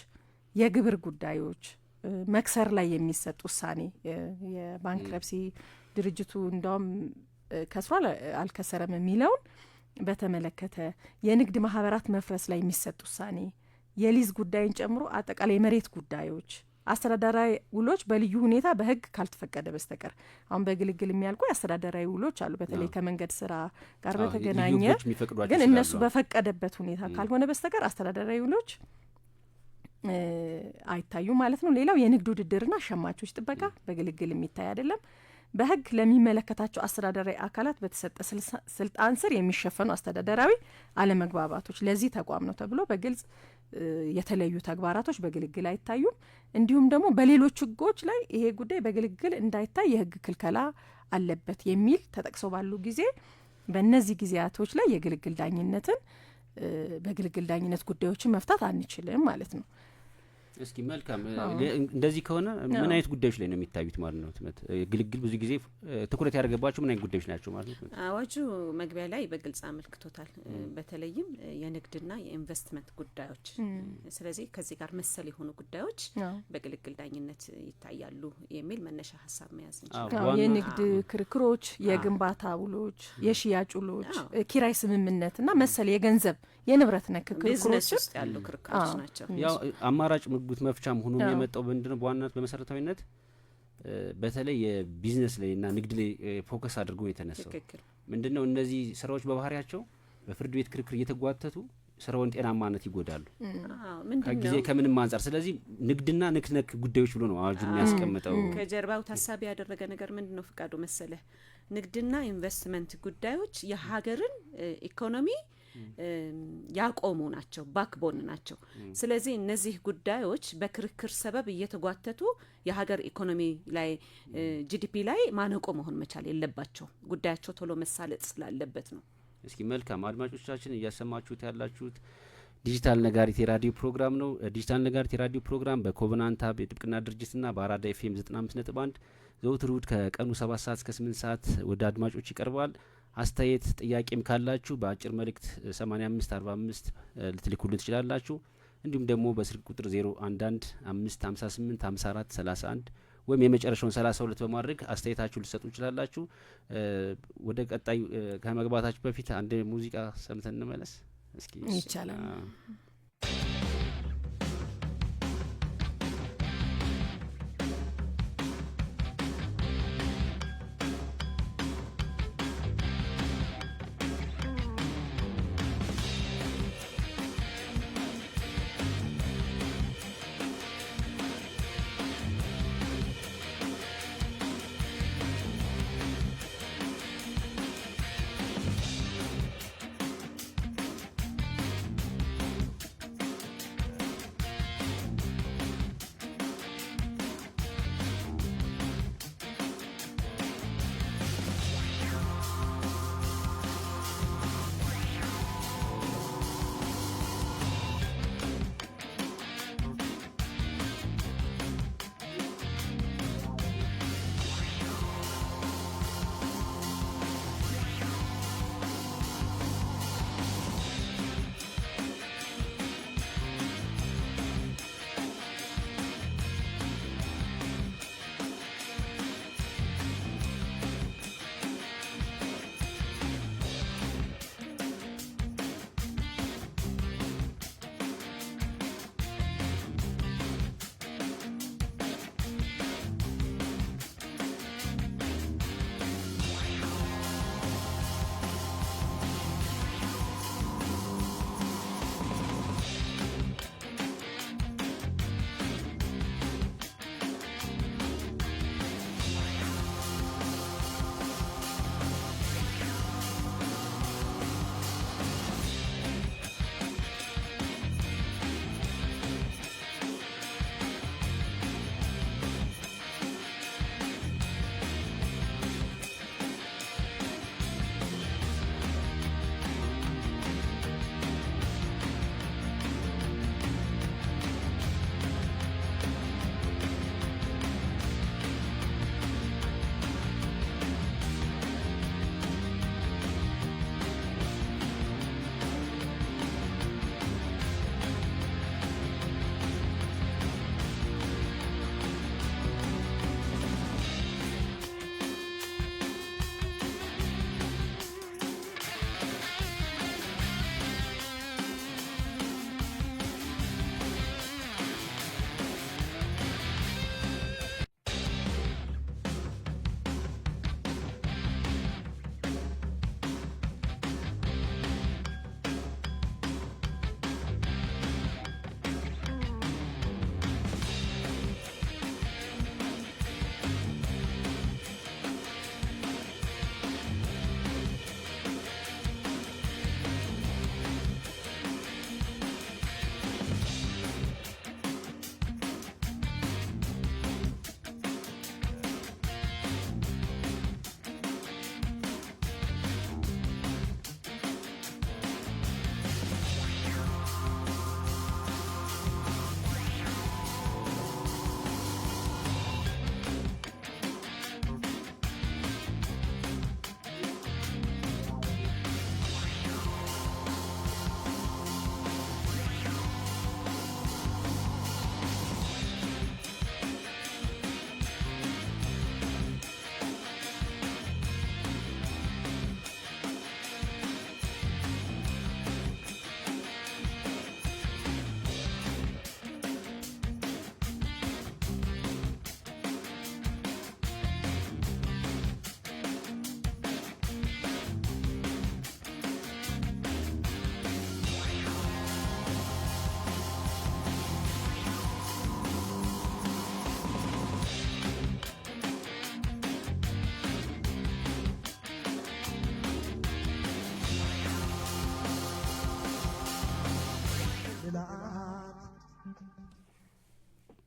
S3: የግብር ጉዳዮች፣ መክሰር ላይ የሚሰጥ ውሳኔ፣ የባንክረፕሲ ድርጅቱ እንደውም ከስሯል አልከሰረም የሚለውን በተመለከተ፣ የንግድ ማህበራት መፍረስ ላይ የሚሰጥ ውሳኔ፣ የሊዝ ጉዳይን ጨምሮ አጠቃላይ የመሬት ጉዳዮች፣ አስተዳደራዊ ውሎች በልዩ ሁኔታ በህግ ካልተፈቀደ በስተቀር አሁን በግልግል የሚያልቁ አስተዳደራዊ ውሎች አሉ። በተለይ ከመንገድ ስራ ጋር በተገናኘ ግን እነሱ በፈቀደበት ሁኔታ ካልሆነ በስተቀር አስተዳደራዊ ውሎች አይታዩ ማለት ነው። ሌላው የንግድ ውድድርና ሸማቾች ጥበቃ በግልግል የሚታይ አይደለም። በህግ ለሚመለከታቸው አስተዳደራዊ አካላት በተሰጠ ስልጣን ስር የሚሸፈኑ አስተዳደራዊ አለመግባባቶች ለዚህ ተቋም ነው ተብሎ በግልጽ የተለዩ ተግባራቶች በግልግል አይታዩም። እንዲሁም ደግሞ በሌሎች ህጎች ላይ ይሄ ጉዳይ በግልግል እንዳይታይ የህግ ክልከላ አለበት የሚል ተጠቅሰው ባሉ ጊዜ በእነዚህ ጊዜያቶች ላይ የግልግል ዳኝነትን በግልግል ዳኝነት ጉዳዮችን መፍታት አንችልም ማለት ነው።
S1: እስኪ መልካም እንደዚህ ከሆነ ምን አይነት ጉዳዮች ላይ ነው የሚታዩት ማለት ነው? ግልግል ብዙ ጊዜ ትኩረት ያደረገባቸው ምን አይነት ጉዳዮች ናቸው ማለት ነው?
S2: አዋጁ መግቢያ ላይ በግልጽ አመልክቶታል። በተለይም የንግድና የኢንቨስትመንት ጉዳዮች። ስለዚህ ከዚህ ጋር መሰል የሆኑ ጉዳዮች በግልግል ዳኝነት ይታያሉ የሚል መነሻ ሀሳብ መያዝ እንችላለን።
S3: የንግድ ክርክሮች፣ የግንባታ ውሎች፣ የሽያጭ ውሎች፣ ኪራይ ስምምነትና መሰል የገንዘብ የንብረት ነክ ክርክሮች
S2: ውስጥ ያሉ ክርክሮች ናቸው።
S1: ያው አማራጭ ጉት መፍቻም ሆኖ የመጣው ምንድነው? በዋናነት በመሰረታዊነት በተለይ የቢዝነስ ላይ እና ንግድ ላይ ፎከስ አድርጎ የተነሳው ምንድነው? እነዚህ ስራዎች በባህሪያቸው በፍርድ ቤት ክርክር እየተጓተቱ ስራውን ጤናማነት ይጎዳሉ ከጊዜ ከምንም አንጻር። ስለዚህ ንግድና ንክነክ ጉዳዮች ብሎ ነው አዋጁ የሚያስቀምጠው።
S2: ከጀርባው ታሳቢ ያደረገ ነገር ምንድነው? ፍቃዱ መሰለ ንግድና ኢንቨስትመንት ጉዳዮች የሀገርን ኢኮኖሚ ያቆሙ ናቸው፣ ባክቦን ናቸው። ስለዚህ እነዚህ ጉዳዮች በክርክር ሰበብ እየተጓተቱ የሀገር ኢኮኖሚ ላይ ጂዲፒ ላይ ማነቆ መሆን መቻል የለባቸው። ጉዳያቸው ቶሎ መሳለጥ ስላለበት ነው።
S1: እስኪ መልካም አድማጮቻችን እያሰማችሁት ያላችሁት ዲጂታል ነጋሪት የራዲዮ ፕሮግራም ነው። ዲጂታል ነጋሪት የራዲዮ ፕሮግራም በኮቨናንት ሀብ የጥብቅና ድርጅትና በአራዳ ኤፍኤም 95.1 ዘወትር እሁድ ከቀኑ 7 ሰዓት እስከ 8 ሰዓት ወደ አድማጮች ይቀርባል። አስተያየት ጥያቄም ካላችሁ በአጭር መልእክት 8545 ልትልኩልን ትችላላችሁ። እንዲሁም ደግሞ በስልክ ቁጥር 011 558 54 31 ወይም የመጨረሻውን 32 በማድረግ አስተያየታችሁ ልትሰጡ ትችላላችሁ። ወደ ቀጣዩ ከመግባታችሁ በፊት አንድ ሙዚቃ ሰምተን እንመለስ እስኪ።
S3: ይቻላል።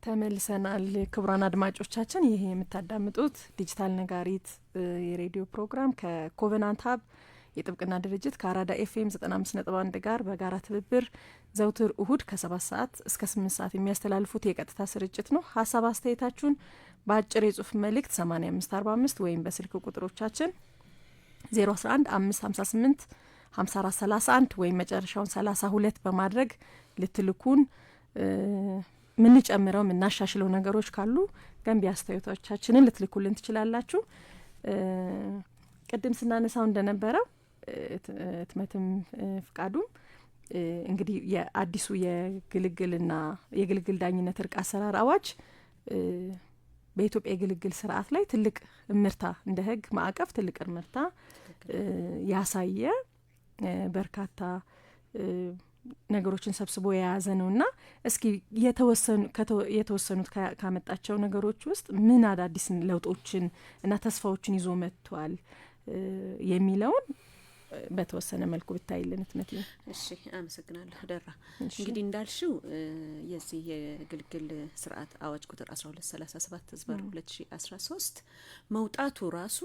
S3: ተመልሰናል። ክቡራን አድማጮቻችን ይሄ የምታዳምጡት ዲጂታል ነጋሪት የሬዲዮ ፕሮግራም ከኮቨናንት ሀብ የጥብቅና ድርጅት ከአራዳ ኤፍኤም 95.1 ጋር በጋራ ትብብር ዘውትር እሁድ ከ7 ሰዓት እስከ 8 ሰዓት የሚያስተላልፉት የቀጥታ ስርጭት ነው። ሀሳብ አስተያየታችሁን በአጭር የጽሁፍ መልእክት 8545 ወይም በስልክ ቁጥሮቻችን 011 558 5431 ወይም መጨረሻውን 32 በማድረግ ልትልኩን ምንጨምረው ምናሻሽለው ነገሮች ካሉ ገንቢ አስተያየቶቻችንን ልትልኩልን ትችላላችሁ። ቅድም ስናነሳው እንደነበረው ህትመትም ፍቃዱም እንግዲህ የአዲሱ የግልግል ዳኝነት እርቅ አሰራር አዋጅ በኢትዮጵያ የግልግል ስርዓት ላይ ትልቅ እምርታ እንደ ህግ ማዕቀፍ ትልቅ እምርታ ያሳየ በርካታ ነገሮችን ሰብስቦ የያዘ ነውና እስኪ የተወሰኑት ካመጣቸው ነገሮች ውስጥ ምን አዳዲስ ለውጦችን እና ተስፋዎችን ይዞ መጥቷል የሚለውን በተወሰነ መልኩ ብታይልን ህትመት።
S2: እሺ አመሰግናለሁ ደራ። እንግዲህ እንዳልሽው የዚህ የግልግል ስርዓት አዋጅ ቁጥር 1237 ዝባር 2013 መውጣቱ ራሱ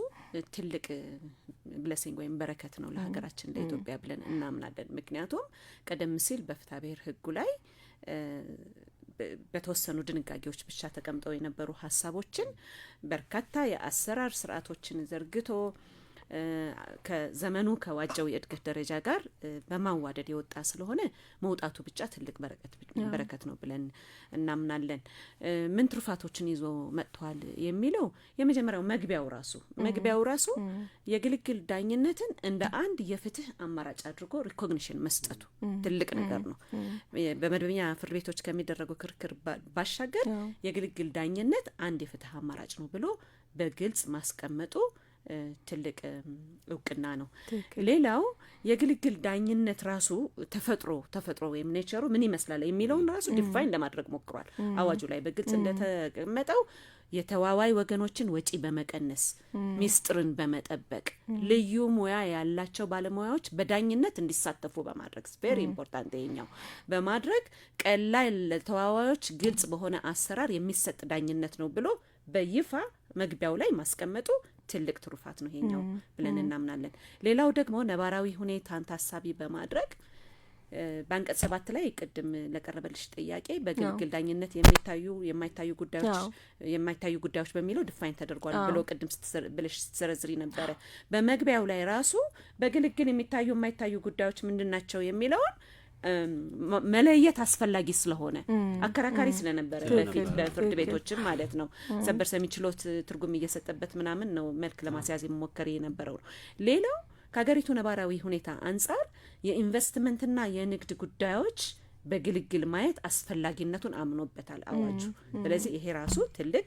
S2: ትልቅ ብሌሲንግ ወይም በረከት ነው ለሀገራችን ለኢትዮጵያ ብለን እናምናለን። ምክንያቱም ቀደም ሲል በፍትሐ ብሔር ህጉ ላይ በተወሰኑ ድንጋጌዎች ብቻ ተቀምጠው የነበሩ ሀሳቦችን በርካታ የአሰራር ስርዓቶችን ዘርግቶ ከዘመኑ ከዋጀው የእድገት ደረጃ ጋር በማዋደድ የወጣ ስለሆነ መውጣቱ ብቻ ትልቅ በረከት ነው ብለን እናምናለን። ምን ትሩፋቶችን ይዞ መጥቷል የሚለው የመጀመሪያው መግቢያው ራሱ የግልግል ዳኝነትን እንደ አንድ የፍትህ አማራጭ አድርጎ ሪኮግኒሽን መስጠቱ ትልቅ ነገር ነው። በመደበኛ ፍርድ ቤቶች ከሚደረገው ክርክር ባሻገር የግልግል ዳኝነት አንድ የፍትህ አማራጭ ነው ብሎ በግልጽ ማስቀመጡ ትልቅ እውቅና ነው። ሌላው የግልግል ዳኝነት ራሱ ተፈጥሮ ወይም ኔቸሩ ምን ይመስላል የሚለውን ራሱ ዲፋይን ለማድረግ ሞክሯል። አዋጁ ላይ በግልጽ እንደተቀመጠው የተዋዋይ ወገኖችን ወጪ በመቀነስ ሚስጥርን በመጠበቅ ልዩ ሙያ ያላቸው ባለሙያዎች በዳኝነት እንዲሳተፉ በማድረግ ቬሪ ኢምፖርታንት ይሄኛው በማድረግ ቀላል ለተዋዋዮች ግልጽ በሆነ አሰራር የሚሰጥ ዳኝነት ነው ብሎ በይፋ መግቢያው ላይ ማስቀመጡ ትልቅ ትሩፋት ነው ይሄኛው ብለን እናምናለን። ሌላው ደግሞ ነባራዊ ሁኔታን ታሳቢ በማድረግ በአንቀጽ 7 ላይ ቅድም ለቀረበልሽ ጥያቄ በግልግል ዳኝነት የማይታዩ ጉዳዮች በሚለው ዲፋይን ተደርጓል ብሎ ቅድም ብለሽ ስትዘረዝሪ ነበረ። በመግቢያው ላይ ራሱ በግልግል የሚታዩ የማይታዩ ጉዳዮች ምንድናቸው የሚለውን መለየት አስፈላጊ ስለሆነ አከራካሪ ስለነበረ በፊት በፍርድ ቤቶችም ማለት ነው ሰበር ሰሚ ችሎት ትርጉም እየሰጠበት ምናምን ነው መልክ ለማስያዝ የሚሞከር የነበረው ነው። ሌላው ከሀገሪቱ ነባራዊ ሁኔታ አንጻር የኢንቨስትመንትና የንግድ ጉዳዮች በግልግል ማየት አስፈላጊነቱን አምኖበታል አዋጁ። ስለዚህ ይሄ ራሱ ትልቅ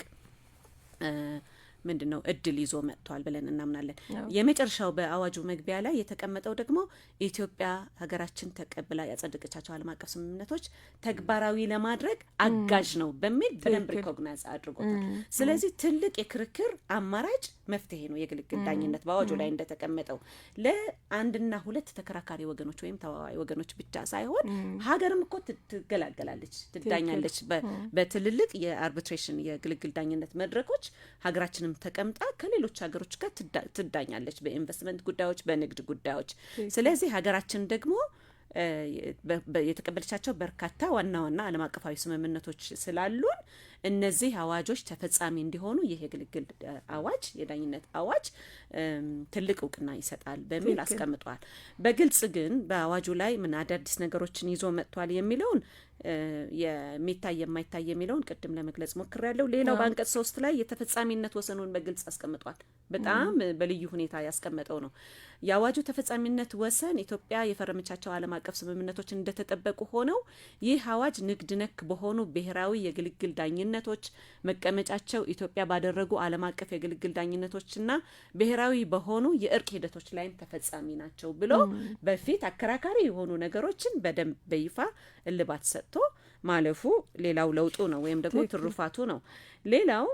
S2: ምንድነው እድል ይዞ መጥቷል ብለን እናምናለን። የመጨረሻው በአዋጁ መግቢያ ላይ የተቀመጠው ደግሞ ኢትዮጵያ ሀገራችን ተቀብላ ያጸደቀቻቸው ዓለም አቀፍ ስምምነቶች ተግባራዊ ለማድረግ አጋዥ ነው በሚል በደንብ ሪኮግናይዝ አድርጎታል። ስለዚህ ትልቅ የክርክር አማራጭ መፍትሄ ነው የግልግል ዳኝነት በአዋጁ ላይ እንደተቀመጠው ለአንድና ሁለት ተከራካሪ ወገኖች ወይም ተዋዋይ ወገኖች ብቻ ሳይሆን ሀገርም እኮ ትገላገላለች፣ ትዳኛለች። በትልልቅ የአርቢትሬሽን የግልግል ዳኝነት መድረኮች ሀገራችን ተቀምጣ ከሌሎች ሀገሮች ጋር ትዳኛለች በኢንቨስትመንት ጉዳዮች፣ በንግድ ጉዳዮች። ስለዚህ ሀገራችን ደግሞ የተቀበለቻቸው በርካታ ዋና ዓለም አቀፋዊ ስምምነቶች ስላሉን እነዚህ አዋጆች ተፈጻሚ እንዲሆኑ ይሄ የግልግል አዋጅ የዳኝነት አዋጅ ትልቅ እውቅና ይሰጣል በሚል አስቀምጧል። በግልጽ ግን በአዋጁ ላይ ምን አዳዲስ ነገሮችን ይዞ መጥቷል የሚለውን የሚታይ የማይታይ የሚለውን ቅድም ለመግለጽ ሞክሬያለሁ። ሌላው በአንቀጽ 3 ላይ የተፈጻሚነት ወሰኑን በግልጽ አስቀምጧል። በጣም በልዩ ሁኔታ ያስቀመጠው ነው። የአዋጁ ተፈጻሚነት ወሰን ኢትዮጵያ የፈረመቻቸው ዓለም አቀፍ ስምምነቶች እንደተጠበቁ ሆነው ይህ አዋጅ ንግድ ነክ በሆኑ ብሔራዊ የግልግል ዳኝነቶች መቀመጫቸው ኢትዮጵያ ባደረጉ ዓለም አቀፍ የግልግል ዳኝነቶችና ብሔራዊ በሆኑ የእርቅ ሂደቶች ላይም ተፈጻሚ ናቸው ብሎ በፊት አከራካሪ የሆኑ ነገሮችን በደንብ በይፋ እልባት ሰጥቶ ማለፉ ሌላው ለውጡ ነው ወይም ደግሞ ትሩፋቱ ነው። ሌላው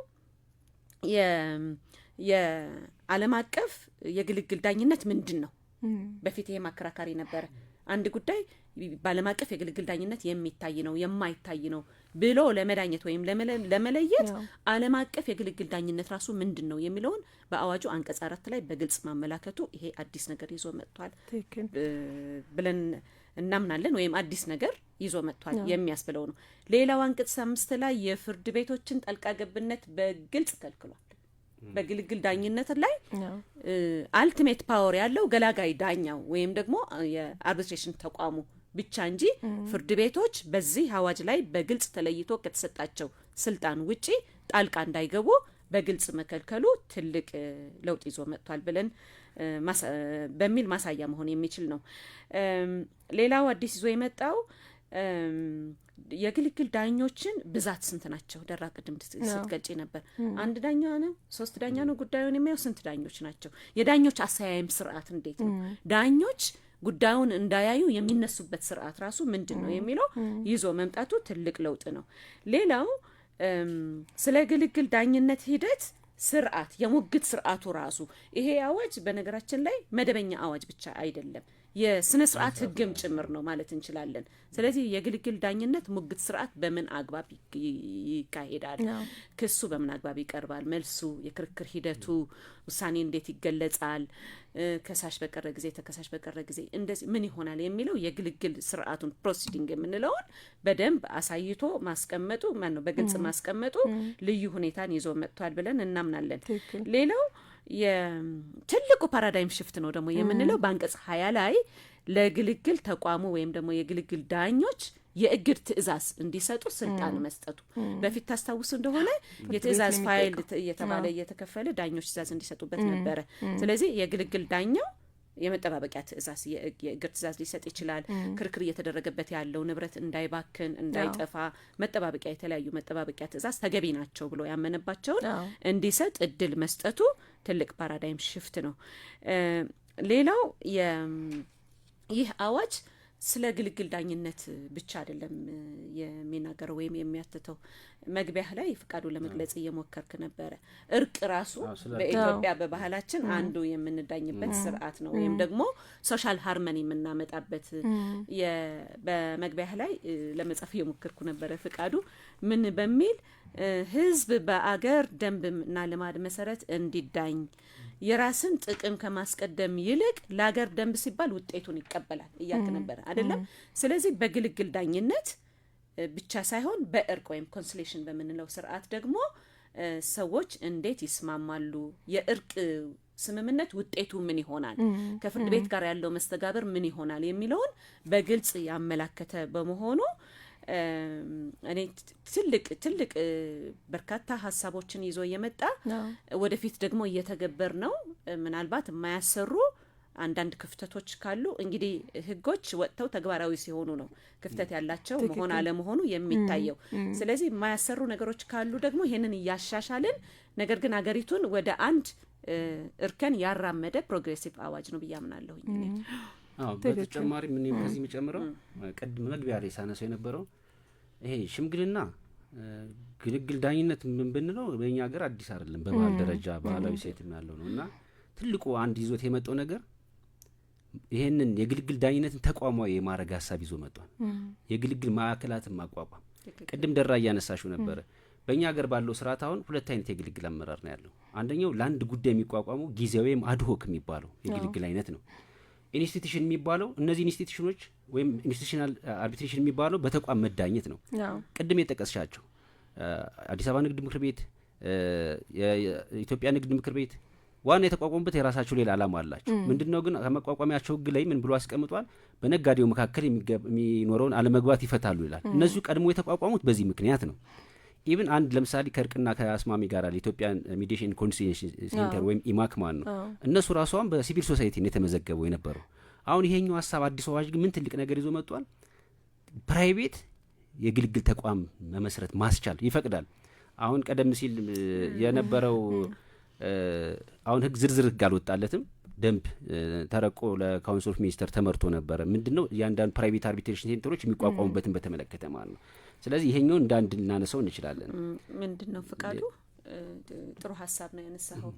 S2: የዓለም አቀፍ የግልግል ዳኝነት ምንድን ነው? በፊት ይሄ ማከራካሪ ነበረ። አንድ ጉዳይ ባለም አቀፍ የግልግል ዳኝነት የሚታይ ነው የማይታይ ነው ብሎ ለመዳኘት ወይም ለመለየት ዓለም አቀፍ የግልግል ዳኝነት ራሱ ምንድነው የሚለውን በአዋጁ አንቀጽ 4 ላይ በግልጽ ማመላከቱ ይሄ አዲስ ነገር ይዞ መጥቷል ብለን እናምናለን። ወይም አዲስ ነገር ይዞ መጥቷል የሚያስብለው ነው። ሌላው አንቀጽ 5 ላይ የፍርድ ቤቶችን ጣልቃ ገብነት በግልጽ ከልክሏል። በግልግል ዳኝነት ላይ አልቲሜት ፓወር ያለው ገላጋይ ዳኛው ወይም ደግሞ የአርቢትሬሽን ተቋሙ ብቻ እንጂ ፍርድ ቤቶች በዚህ አዋጅ ላይ በግልጽ ተለይቶ ከተሰጣቸው ስልጣን ውጪ ጣልቃ እንዳይገቡ በግልጽ መከልከሉ ትልቅ ለውጥ ይዞ መጥቷል ብለን በሚል ማሳያ መሆን የሚችል ነው። ሌላው አዲስ ይዞ የመጣው የግልግል ዳኞችን ብዛት ስንት ናቸው? ደራ ቅድም ስትገልጪ ነበር። አንድ ዳኛ ነው? 3 ዳኛ ነው ጉዳዩን የሚያዩ? ስንት ዳኞች ናቸው? የዳኞች አሰያየም ስርዓት እንዴት ነው? ዳኞች ጉዳዩን እንዳያዩ የሚነሱበት ስርዓት ራሱ ምንድነው የሚለው ይዞ መምጣቱ ትልቅ ለውጥ ነው። ሌላው ስለ ግልግል ዳኝነት ሂደት ስርዓት የሙግት ስርዓቱ ራሱ ይሄ አዋጅ በነገራችን ላይ መደበኛ አዋጅ ብቻ አይደለም የስነ ስርዓት ህግም ጭምር ነው ማለት እንችላለን። ስለዚህ የግልግል ዳኝነት ሙግት ስርዓት በምን አግባብ ይካሄዳል? ክሱ በምን አግባብ ይቀርባል? መልሱ፣ የክርክር ሂደቱ፣ ውሳኔ እንዴት ይገለጻል? ከሳሽ በቀረ ጊዜ፣ ተከሳሽ በቀረ ጊዜ እንደዚህ ምን ይሆናል የሚለው የግልግል ስርዓቱን ፕሮሲዲንግ የምንለውን በደንብ አሳይቶ ማስቀመጡ ማነው በግልጽ ማስቀመጡ ልዩ ሁኔታን ይዞ መጥቷል ብለን እናምናለን። ሌላው የትልቁ ፓራዳይም ሽፍት ነው ደግሞ የምንለው በአንቀጽ 20 ላይ ለግልግል ተቋሙ ወይም ደግሞ የግልግል ዳኞች የእግድ ትእዛዝ እንዲሰጡ ስልጣን መስጠቱ። በፊት ታስታውሱ እንደሆነ የትእዛዝ ፋይል እየተባለ እየተከፈለ ዳኞች ትእዛዝ እንዲሰጡበት ነበረ። ስለዚህ የግልግል ዳኛው የመጠባበቂያ ትእዛዝ የእግድ ትእዛዝ ሊሰጥ ይችላል። ክርክር እየተደረገበት ያለው ንብረት እንዳይባክን እንዳይጠፋ መጠባበቂያ የተለያዩ መጠባበቂያ ትእዛዝ ተገቢ ናቸው ብሎ ያመነባቸውን እንዲሰጥ እድል መስጠቱ ትልቅ ፓራዳይም ሽፍት ነው። ሌላው ይህ አዋጅ ስለ ግልግል ዳኝነት ብቻ አይደለም የሚናገረው ወይም የሚያትተው። መግቢያ ላይ ፍቃዱ ለመግለጽ እየሞከርክ ነበረ። እርቅ ራሱ በኢትዮጵያ በባህላችን አንዱ የምንዳኝበት ስርዓት ነው ወይም ደግሞ ሶሻል ሃርመኒ የምናመጣበት። በመግቢያ ላይ ለመጻፍ እየሞከርኩ ነበረ ፍቃዱ ምን በሚል ህዝብ በአገር ደንብና ልማድ መሰረት እንዲዳኝ የራስን ጥቅም ከማስቀደም ይልቅ ለአገር ደንብ ሲባል ውጤቱን ይቀበላል እያልክ ነበር አይደለም? ስለዚህ በግልግል ዳኝነት ብቻ ሳይሆን በእርቅ ወይም ኮንሲሌሽን በምንለው ስርዓት ደግሞ ሰዎች እንዴት ይስማማሉ፣ የእርቅ ስምምነት ውጤቱ ምን ይሆናል፣ ከፍርድ ቤት ጋር ያለው መስተጋብር ምን ይሆናል የሚለውን በግልጽ ያመላከተ በመሆኑ እኔ ትልቅ በርካታ ሀሳቦችን ይዞ የመጣ ወደፊት ደግሞ እየተገበር ነው። ምናልባት የማያሰሩ አንዳንድ ክፍተቶች ካሉ እንግዲህ ህጎች ወጥተው ተግባራዊ ሲሆኑ ነው ክፍተት ያላቸው መሆን አለመሆኑ የሚታየው። ስለዚህ የማያሰሩ ነገሮች ካሉ ደግሞ ይሄንን እያሻሻልን ነገር ግን አገሪቱን ወደ አንድ እርከን ያራመደ ፕሮግሬሲቭ አዋጅ ነው ብያምናለሁ።
S1: በተጨማሪ ምን ከዚህ የሚጨምረው ቀድም መግቢያ ላይ ሳነሰው የነበረው ይሄ ሽምግልና ግልግል ዳኝነት ምን ብንለው በእኛ ሀገር አዲስ አይደለም፣ በባህል ደረጃ ባህላዊ ሴትም ያለው ነውና ትልቁ አንድ ይዞት የመጣው ነገር ይሄንን የግልግል ዳኝነትን ተቋማዊ የማረግ ሐሳብ ይዞ መጥቷል። የግልግል ማዕከላትን ማቋቋም ቅድም ደራ እያነሳሽው ነበረ። በእኛ ሀገር ባለው ስርዓት አሁን ሁለት አይነት የግልግል አመራር ነው ያለው። አንደኛው ለአንድ ጉዳይ የሚቋቋሙ ጊዜያዊ ወይም አድሆክ የሚባለው የግልግል አይነት ነው። ኢንስቲትዩሽን የሚባለው እነዚህ ኢንስቲትዩሽኖች ወይም ኢንስቲትዩሽናል አርቢትሬሽን የሚባለው በተቋም መዳኘት ነው። ቅድም የጠቀስሻቸው አዲስ አበባ ንግድ ምክር ቤት፣ የኢትዮጵያ ንግድ ምክር ቤት ዋና የተቋቋሙበት የራሳቸው ሌላ ዓላማ አላቸው። ምንድነው ግን ከመቋቋሚያቸው ህግ ላይ ምን ብሎ አስቀምጧል? በነጋዴው መካከል የሚኖረውን አለመግባት ይፈታሉ ይላል። እነዚሁ ቀድሞ የተቋቋሙት በዚህ ምክንያት ነው። ኢቭን አንድ ለምሳሌ ከእርቅና ከአስማሚ ጋር የኢትዮጵያ ሚዲዬሽን ኮንሲሊዬሽን ሴንተር ወይም ኢማክ ማለት ነው እነሱ ራሷን በሲቪል ሶሳይቲ ነው የተመዘገበው የነበረው። አሁን ይሄኛው ሐሳብ አዲስ አዋጅ ግን ምን ትልቅ ነገር ይዞ መጥቷል? ፕራይቬት የግልግል ተቋም መመስረት ማስቻል ይፈቅዳል። አሁን ቀደም ሲል የነበረው አሁን ህግ ዝርዝር ህግ አልወጣለትም። ደንብ ተረቆ ለካውንስል ኦፍ ሚኒስተር ተመርቶ ነበረ። ምንድነው ያንዳንዱ ፕራይቬት አርቢትሬሽን ሴንተሮች የሚቋቋሙበትን በተመለከተ ማለት ነው። ስለዚህ ይሄኛው እንዳንድ ልናነሳው እንችላለን።
S2: ምንድነው ፍቃዱ ጥሩ ሐሳብ ነው ያነሳው።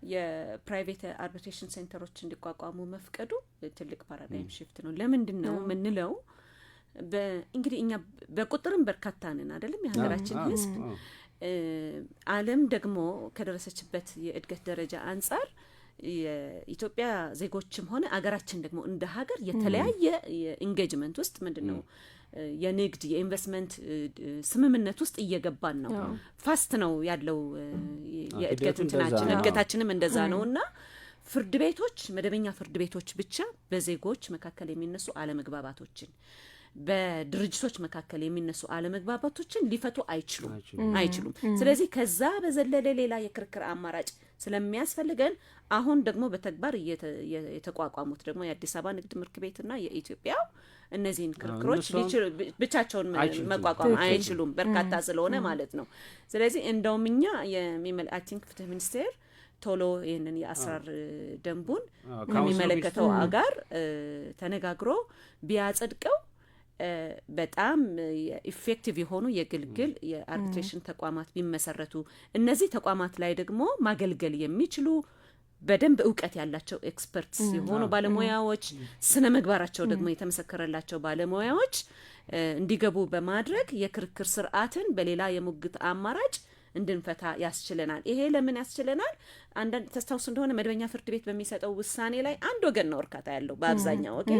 S2: የፕራይቬት አርቢትሬሽን ሴንተሮች እንዲቋቋሙ መፍቀዱ ትልቅ ፓራዳይም ሽፍት ነው። ለምንድን ነው ምንለው? እንግዲህ እኛ በቁጥርም በርካታ ነን አይደለም የሀገራችን ህዝብ። ዓለም ደግሞ ከደረሰችበት የእድገት ደረጃ አንጻር የኢትዮጵያ ዜጎችም ሆነ አገራችን ደግሞ እንደ ሀገር የተለያየ የኢንጌጅመንት ውስጥ ምንድነው የንግድ የኢንቨስትመንት ስምምነት ውስጥ እየገባን ነው። ፋስት ነው ያለው የእድገት እንትናችን እድገታችንም እንደዛ ነውና ፍርድ ቤቶች መደበኛ ፍርድ ቤቶች ብቻ በዜጎች መካከል የሚነሱ አለመግባባቶችን በድርጅቶች መካከል የሚነሱ አለመግባባቶችን ሊፈቱ አይችሉም። ስለዚህ ከዛ በዘለለ ሌላ የክርክር አማራጭ ስለሚያስፈልገን አሁን ደግሞ በተግባር የተቋቋሙት ደግሞ የአዲስ አበባ ንግድ ምክር ቤትና የኢትዮጵያ እነዚህን ክርክሮች ብቻቸውን መቋቋም አይችሉም፣ በርካታ ስለሆነ ማለት ነው። ስለዚህ እንደውም እኛ አይ ቲንክ ፍትህ ሚኒስቴር ቶሎ ይህንን የአሰራር ደንቡን ከሚመለከተው ጋር ተነጋግሮ ቢያጸድቀው በጣም ኢፌክቲቭ የሆኑ የግልግል የአርቢትሬሽን ተቋማት ቢመሰረቱ እነዚህ ተቋማት ላይ ደግሞ ማገልገል የሚችሉ በደንብ እውቀት ያላቸው ኤክስፐርትስ የሆኑ ባለሙያዎች ስነ ምግባራቸው ደግሞ የተመሰከረላቸው ባለሙያዎች እንዲገቡ በማድረግ የክርክር ስርዓትን በሌላ የሙግት አማራጭ እንድንፈታ ያስችለናል። ይሄ ለምን ያስችለናል? አንዳንድ ተስታውስ እንደሆነ መደበኛ ፍርድ ቤት በሚሰጠው ውሳኔ ላይ አንድ ወገን ነው እርካታ ያለው በአብዛኛው ኦኬ።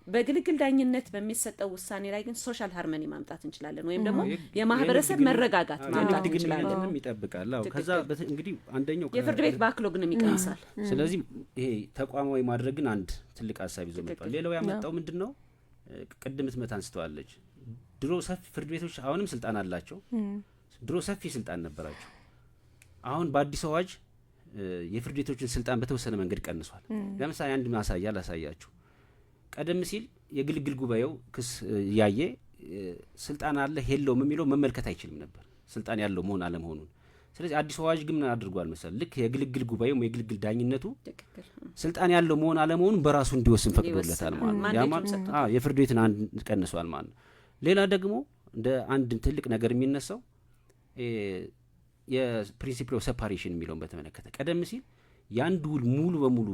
S2: በግልግል ዳኝነት በሚሰጠው ውሳኔ ላይ ግን ሶሻል ሃርመኒ ማምጣት እንችላለን፣ ወይም ደግሞ የማህበረሰብ መረጋጋት ማምጣት እንችላለን።
S1: ይጠብቃል። ከዛ እንግዲህ አንደኛው
S2: የፍርድ ቤት ባክሎግንም ይቀንሳል።
S1: ስለዚህ ይሄ ተቋማዊ ማድረግን አንድ ትልቅ ሀሳብ ይዞ መጥቷል። ሌላው ያመጣው ምንድነው? ቅድም ትመት አንስተዋለች። ድሮ ሰፊ ፍርድ ቤቶች አሁንም ስልጣን አላቸው። ድሮ ሰፊ ስልጣን ነበራቸው። አሁን በአዲስ አዋጅ የፍርድ ቤቶችን ስልጣን በተወሰነ መንገድ ቀንሷል። ለምሳሌ አንድ ማሳያ ላሳያችሁ። ቀደም ሲል የግልግል ጉባኤው ክስ ያየ ስልጣን አለ የለውም የሚለው መመልከት አይችልም ነበር፣ ስልጣን ያለው መሆን አለመሆኑን። ስለዚህ አዲስ አዋጅ ግን ምን አድርጓል መሰል? ልክ የግልግል ጉባኤው የግልግል ዳኝነቱ ስልጣን ያለው መሆን አለመሆኑን በራሱ እንዲወስን ፈቅዶለታል ማለት ነው። ያ ማለት የፍርድ ቤትን አንድ ቀንሷል ማለት ነው። ሌላ ደግሞ እንደ አንድ ትልቅ ነገር የሚነሳው የፕሪንሲፕል ኦፍ ሴፓሬሽን የሚለውን በተመለከተ ቀደም ሲል የአንድ ውል ሙሉ በሙሉ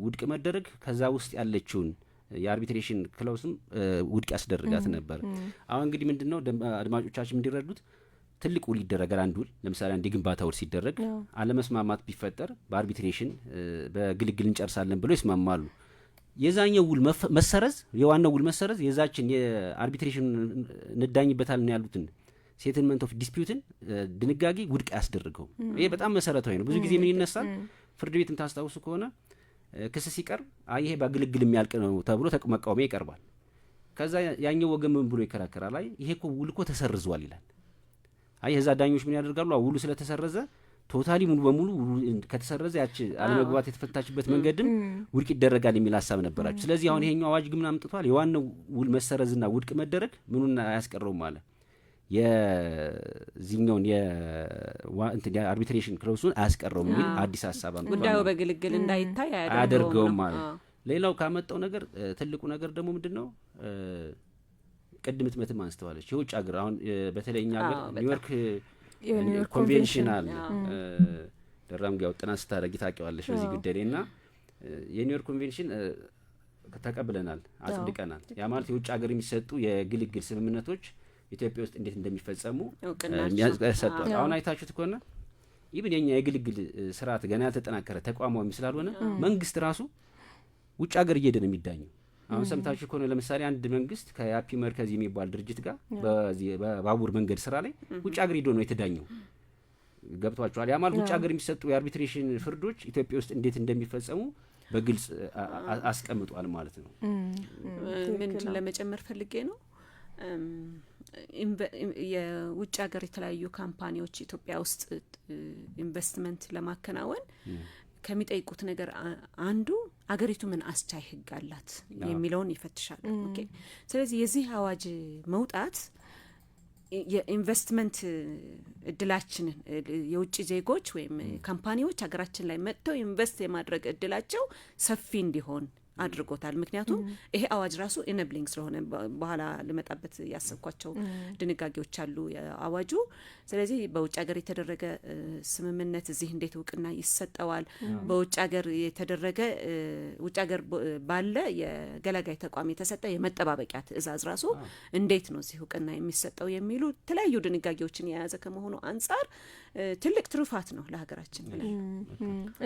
S1: ውድቅ መደረግ ከዛ ውስጥ ያለችውን የአርቢትሬሽን ክላውዝም ውድቅ ያስደርጋት ነበር። አሁን እንግዲህ ምንድነው አድማጮቻችን እንዲረዱት ትልቅ ውል ይደረጋል። አንድ ውል ለምሳሌ አንድ የግንባታ ውል ሲደረግ አለመስማማት ቢፈጠር በአርቢትሬሽን በግልግል እንጨርሳለን ብለው ይስማማሉ። የዛኛው ውል መሰረዝ የዋናው ውል መሰረዝ የዛችን የአርቢትሬሽን እንዳኝበታልን ያሉትን ሴትልመንት ኦፍ ዲስፒዩትን ድንጋጌ ውድቅ ያስደርገው። ይሄ በጣም መሰረታዊ ነው። ብዙ ጊዜ ምን ይነሳል? ፍርድ ቤትም ታስታውሱ ከሆነ ክስ ሲቀርብ ይሄ በግልግል የሚያልቅ ነው ተብሎ መቃወሚያ ይቀርባል። ከዛ ያኛው ወገን ምን ብሎ ይከራከራል? ይሄ እኮ ውል እኮ ተሰርዟል ይላል። የዛ ዳኞች ምን ያደርጋሉ? ውሉ ስለተሰረዘ ቶታሊ ሙሉ በሙሉ ከተሰረዘ ያች አለመግባት የተፈታችበት መንገድም ውድቅ ይደረጋል የሚል ሀሳብ ነበራቸው። ስለዚህ አሁን ይሄኛው አዋጅ ግን አምጥቷል። የዋናው ውል መሰረዝና ውድቅ መደረግ ምኑን አያስቀረውም ማለት የዚህኛውን የአርቢትሬሽን ክላውዙን አያስቀረውም የሚል አዲስ ሀሳብ አምጥቷል።
S2: ጉዳዩ በግልግል እንዳይታይ
S1: አያደርገውም ማለት። ሌላው ካመጣው ነገር ትልቁ ነገር ደግሞ ምንድነው? ቅድም ትመትም አንስተዋለች። የውጭ ሀገር አሁን በተለይ እኛ ሀገር ኒውዮርክ ኮንቬንሽን አለ። ደራም ጋር ጥናት ስታደርጊ ታውቂዋለሽ በዚህ ጉዳይ ላይ እና የኒውዮርክ ኮንቬንሽን ተቀብለናል፣ አጽድቀናል። ያ ማለት የውጭ ሀገር የሚሰጡ የግልግል ስምምነቶች ኢትዮጵያ ውስጥ እንዴት እንደሚፈጸሙ ያሰጣል። አሁን አይታችሁት ከሆነ ይብን የኛ የግልግል ስርዓት ገና ያልተጠናከረ ተቋማዊ ስላልሆነ መንግስት ራሱ ውጭ ሀገር እየሄደ ነው የሚዳኘው። አሁን ሰምታችሁ ከሆነ ለምሳሌ አንድ መንግስት ከያፒ መርከዝ የሚባል ድርጅት ጋር በባቡር መንገድ ስራ ላይ ውጭ ሀገር ሄዶ ነው የተዳኘው። ገብቷችኋል? ያ ማለት ውጭ ሀገር የሚሰጡ የአርቢትሬሽን ፍርዶች ኢትዮጵያ ውስጥ እንዴት እንደሚፈጸሙ በግልጽ አስቀምጧል ማለት ነው።
S2: ምን ለመጨመር ፈልጌ ነው የውጭ ሀገር የተለያዩ ካምፓኒዎች ኢትዮጵያ ውስጥ ኢንቨስትመንት ለማከናወን ከሚጠይቁት ነገር አንዱ አገሪቱ ምን አስቻይ ህግ አላት የሚለውን ይፈትሻሉ። ኦኬ። ስለዚህ የዚህ አዋጅ መውጣት የኢንቨስትመንት እድላችንን የውጭ ዜጎች ወይም ካምፓኒዎች ሀገራችን ላይ መጥተው ኢንቨስት የማድረግ እድላቸው ሰፊ እንዲሆን አድርጎታል። ምክንያቱም ይሄ አዋጅ ራሱ ኢኔብሊንግ ስለሆነ በኋላ ልመጣበት ያሰብኳቸው ድንጋጌዎች አሉ አዋጁ። ስለዚህ በውጭ ሀገር የተደረገ ስምምነት እዚህ እንዴት እውቅና ይሰጠዋል? በውጭ ሀገር የተደረገ ውጭ ሀገር ባለ የገላጋይ ተቋም የተሰጠ የመጠባበቂያ ትዕዛዝ ራሱ እንዴት ነው እዚህ እውቅና የሚሰጠው የሚሉ የተለያዩ ድንጋጌዎችን የያዘ ከመሆኑ አንጻር ትልቅ ትሩፋት ነው ለሀገራችን ብለን።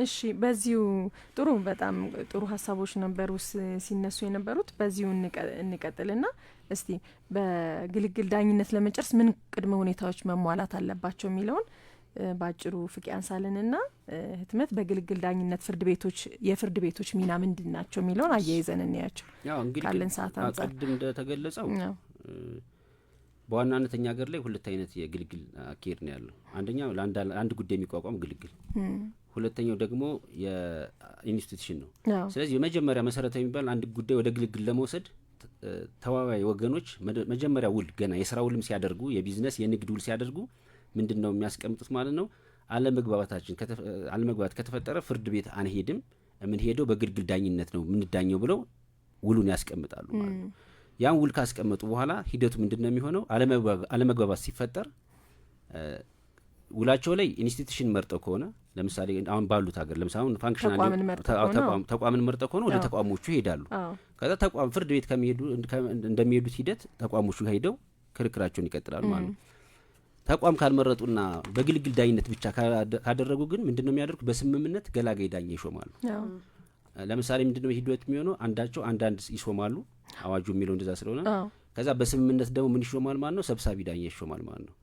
S3: እሺ በዚሁ ጥሩ በጣም ጥሩ ሀሳቦች ነበሩ ሲነሱ የነበሩት። በዚሁ እንቀጥልና እስቲ በግልግል ዳኝነት ለመጨረስ ምን ቅድመ ሁኔታዎች መሟላት አለባቸው የሚለውን ባጭሩ ፍቄ አንሳልንና ህትመት በግልግል ዳኝነት የፍርድ ቤቶች ሚና ምንድን ናቸው የሚለውን አያይዘን እንያቸው።
S1: ያው እንግዲህ
S3: ካለን ሰዓት አንጻር
S1: ቀደም እንደተገለጸው በዋናነት እኛ ሀገር ላይ ሁለት አይነት የግልግል አካሄድ ነው ያለው። አንደኛው ለአንድ ጉዳይ የሚቋቋም ግልግል፣ ሁለተኛው ደግሞ የኢንስቲትዩሽን ነው። ስለዚህ የመጀመሪያ መሰረታዊ የሚባል አንድ ጉዳይ ወደ ግልግል ለመውሰድ ተዋዋይ ወገኖች መጀመሪያ ውል ገና የስራ ውልም ሲያደርጉ የቢዝነስ የንግድ ውል ሲያደርጉ ምንድነው የሚያስቀምጡት ማለት ነው? አለመግባባት ከተፈጠረ ፍርድ ቤት አንሄድም፣ የምንሄደው በግልግል ዳኝነት ነው የምንዳኘው ብለው ውሉን ያስቀምጣሉ ማለት ነው። ያን ውል ካስቀመጡ በኋላ ሂደቱ ምንድነው የሚሆነው? አለመግባባት ሲፈጠር ውላቸው ላይ ኢንስቲትዩሽን መርጠው ከሆነ ለምሳሌ አሁን ባሉት ሀገር ለምሳሌ አሁን ፋንክሽናል ተቋምን መርጠው ከሆነ ወደ ተቋሞቹ ይሄዳሉ። ከዛ ተቋም ፍርድ ቤት እንደሚሄዱት ሂደት ተቋሞቹ ሄደው ክርክራቸውን ይቀጥላሉ ማለት ነው። ተቋም ካልመረጡና በግልግል ዳኝነት ብቻ ካደረጉ ግን ምንድነው የሚያደርጉት? በስምምነት ገላጋይ ዳኛ ይሾማሉ። ለምሳሌ ምንድነው ሂደት የሚሆነው? አንዳንድ ይሾማሉ፣ አዋጁ የሚለው እንደዛ ስለሆነ። ከዛ በስምምነት ደግሞ ምን ይሾማል ማለት ነው? ሰብሳቢ ዳኛ ይሾማል ማለት ነው።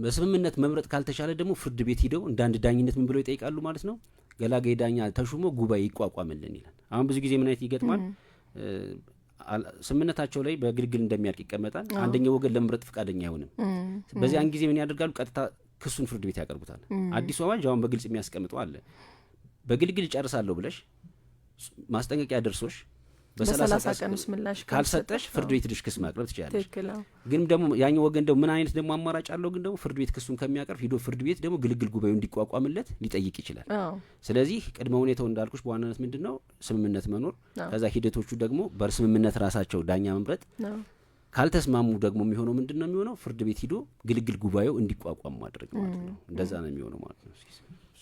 S1: በስምምነት መምረጥ ካልተቻለ ደግሞ ፍርድ ቤት ሂደው እንደ አንድ ዳኝነት ምን ብለው ይጠይቃሉ ማለት ነው? ገላጋይ ዳኛ ተሹሞ ጉባኤ ይቋቋምልን ይላል። አሁን ብዙ ጊዜ ምን አይነት ይገጥማል? ስምምነታቸው ላይ በግልግል እንደሚያልቅ ይቀመጣል። አንደኛው ወገን ለመምረጥ ፈቃደኛ አይሆንም። በዚያን ጊዜ ምን ያደርጋሉ? ቀጥታ ክሱን ፍርድ ቤት ያቀርቡታል። አዲሱ አዋጅ አሁን በግልጽ የሚያስቀምጠው አለ። በግልግል ጨርሳለሁ ብለሽ ማስጠንቀቂያ ደርሶሽ በ30 ቀን ውስጥ ምላሽ ካልሰጠሽ ፍርድ ቤት ድሽ ክስ ማቅረብ ትችላለሽ። ግን ደግሞ ያኛው ወገን ደግሞ ምን አይነት ደግሞ አማራጭ አለው? ግን ደግሞ ፍርድ ቤት ክሱን ከሚያቀርብ ሂዶ ፍርድ ቤት ደግሞ ግልግል ጉባኤው እንዲቋቋምለት ሊጠይቅ ይችላል። ስለዚህ ቅድመ ሁኔታው እንዳልኩሽ በዋናነት ምንድነው? ስምምነት መኖር፣ ከዛ ሂደቶቹ ደግሞ በስምምነት ራሳቸው ዳኛ መምረጥ። ካልተስማሙ ደግሞ የሚሆነው ምንድነው የሚሆነው? ፍርድ ቤት ሂዶ ግልግል ጉባኤው እንዲቋቋም ማድረግ ማለት ነው። እንደዛ ነው የሚሆነው ማለት ነው።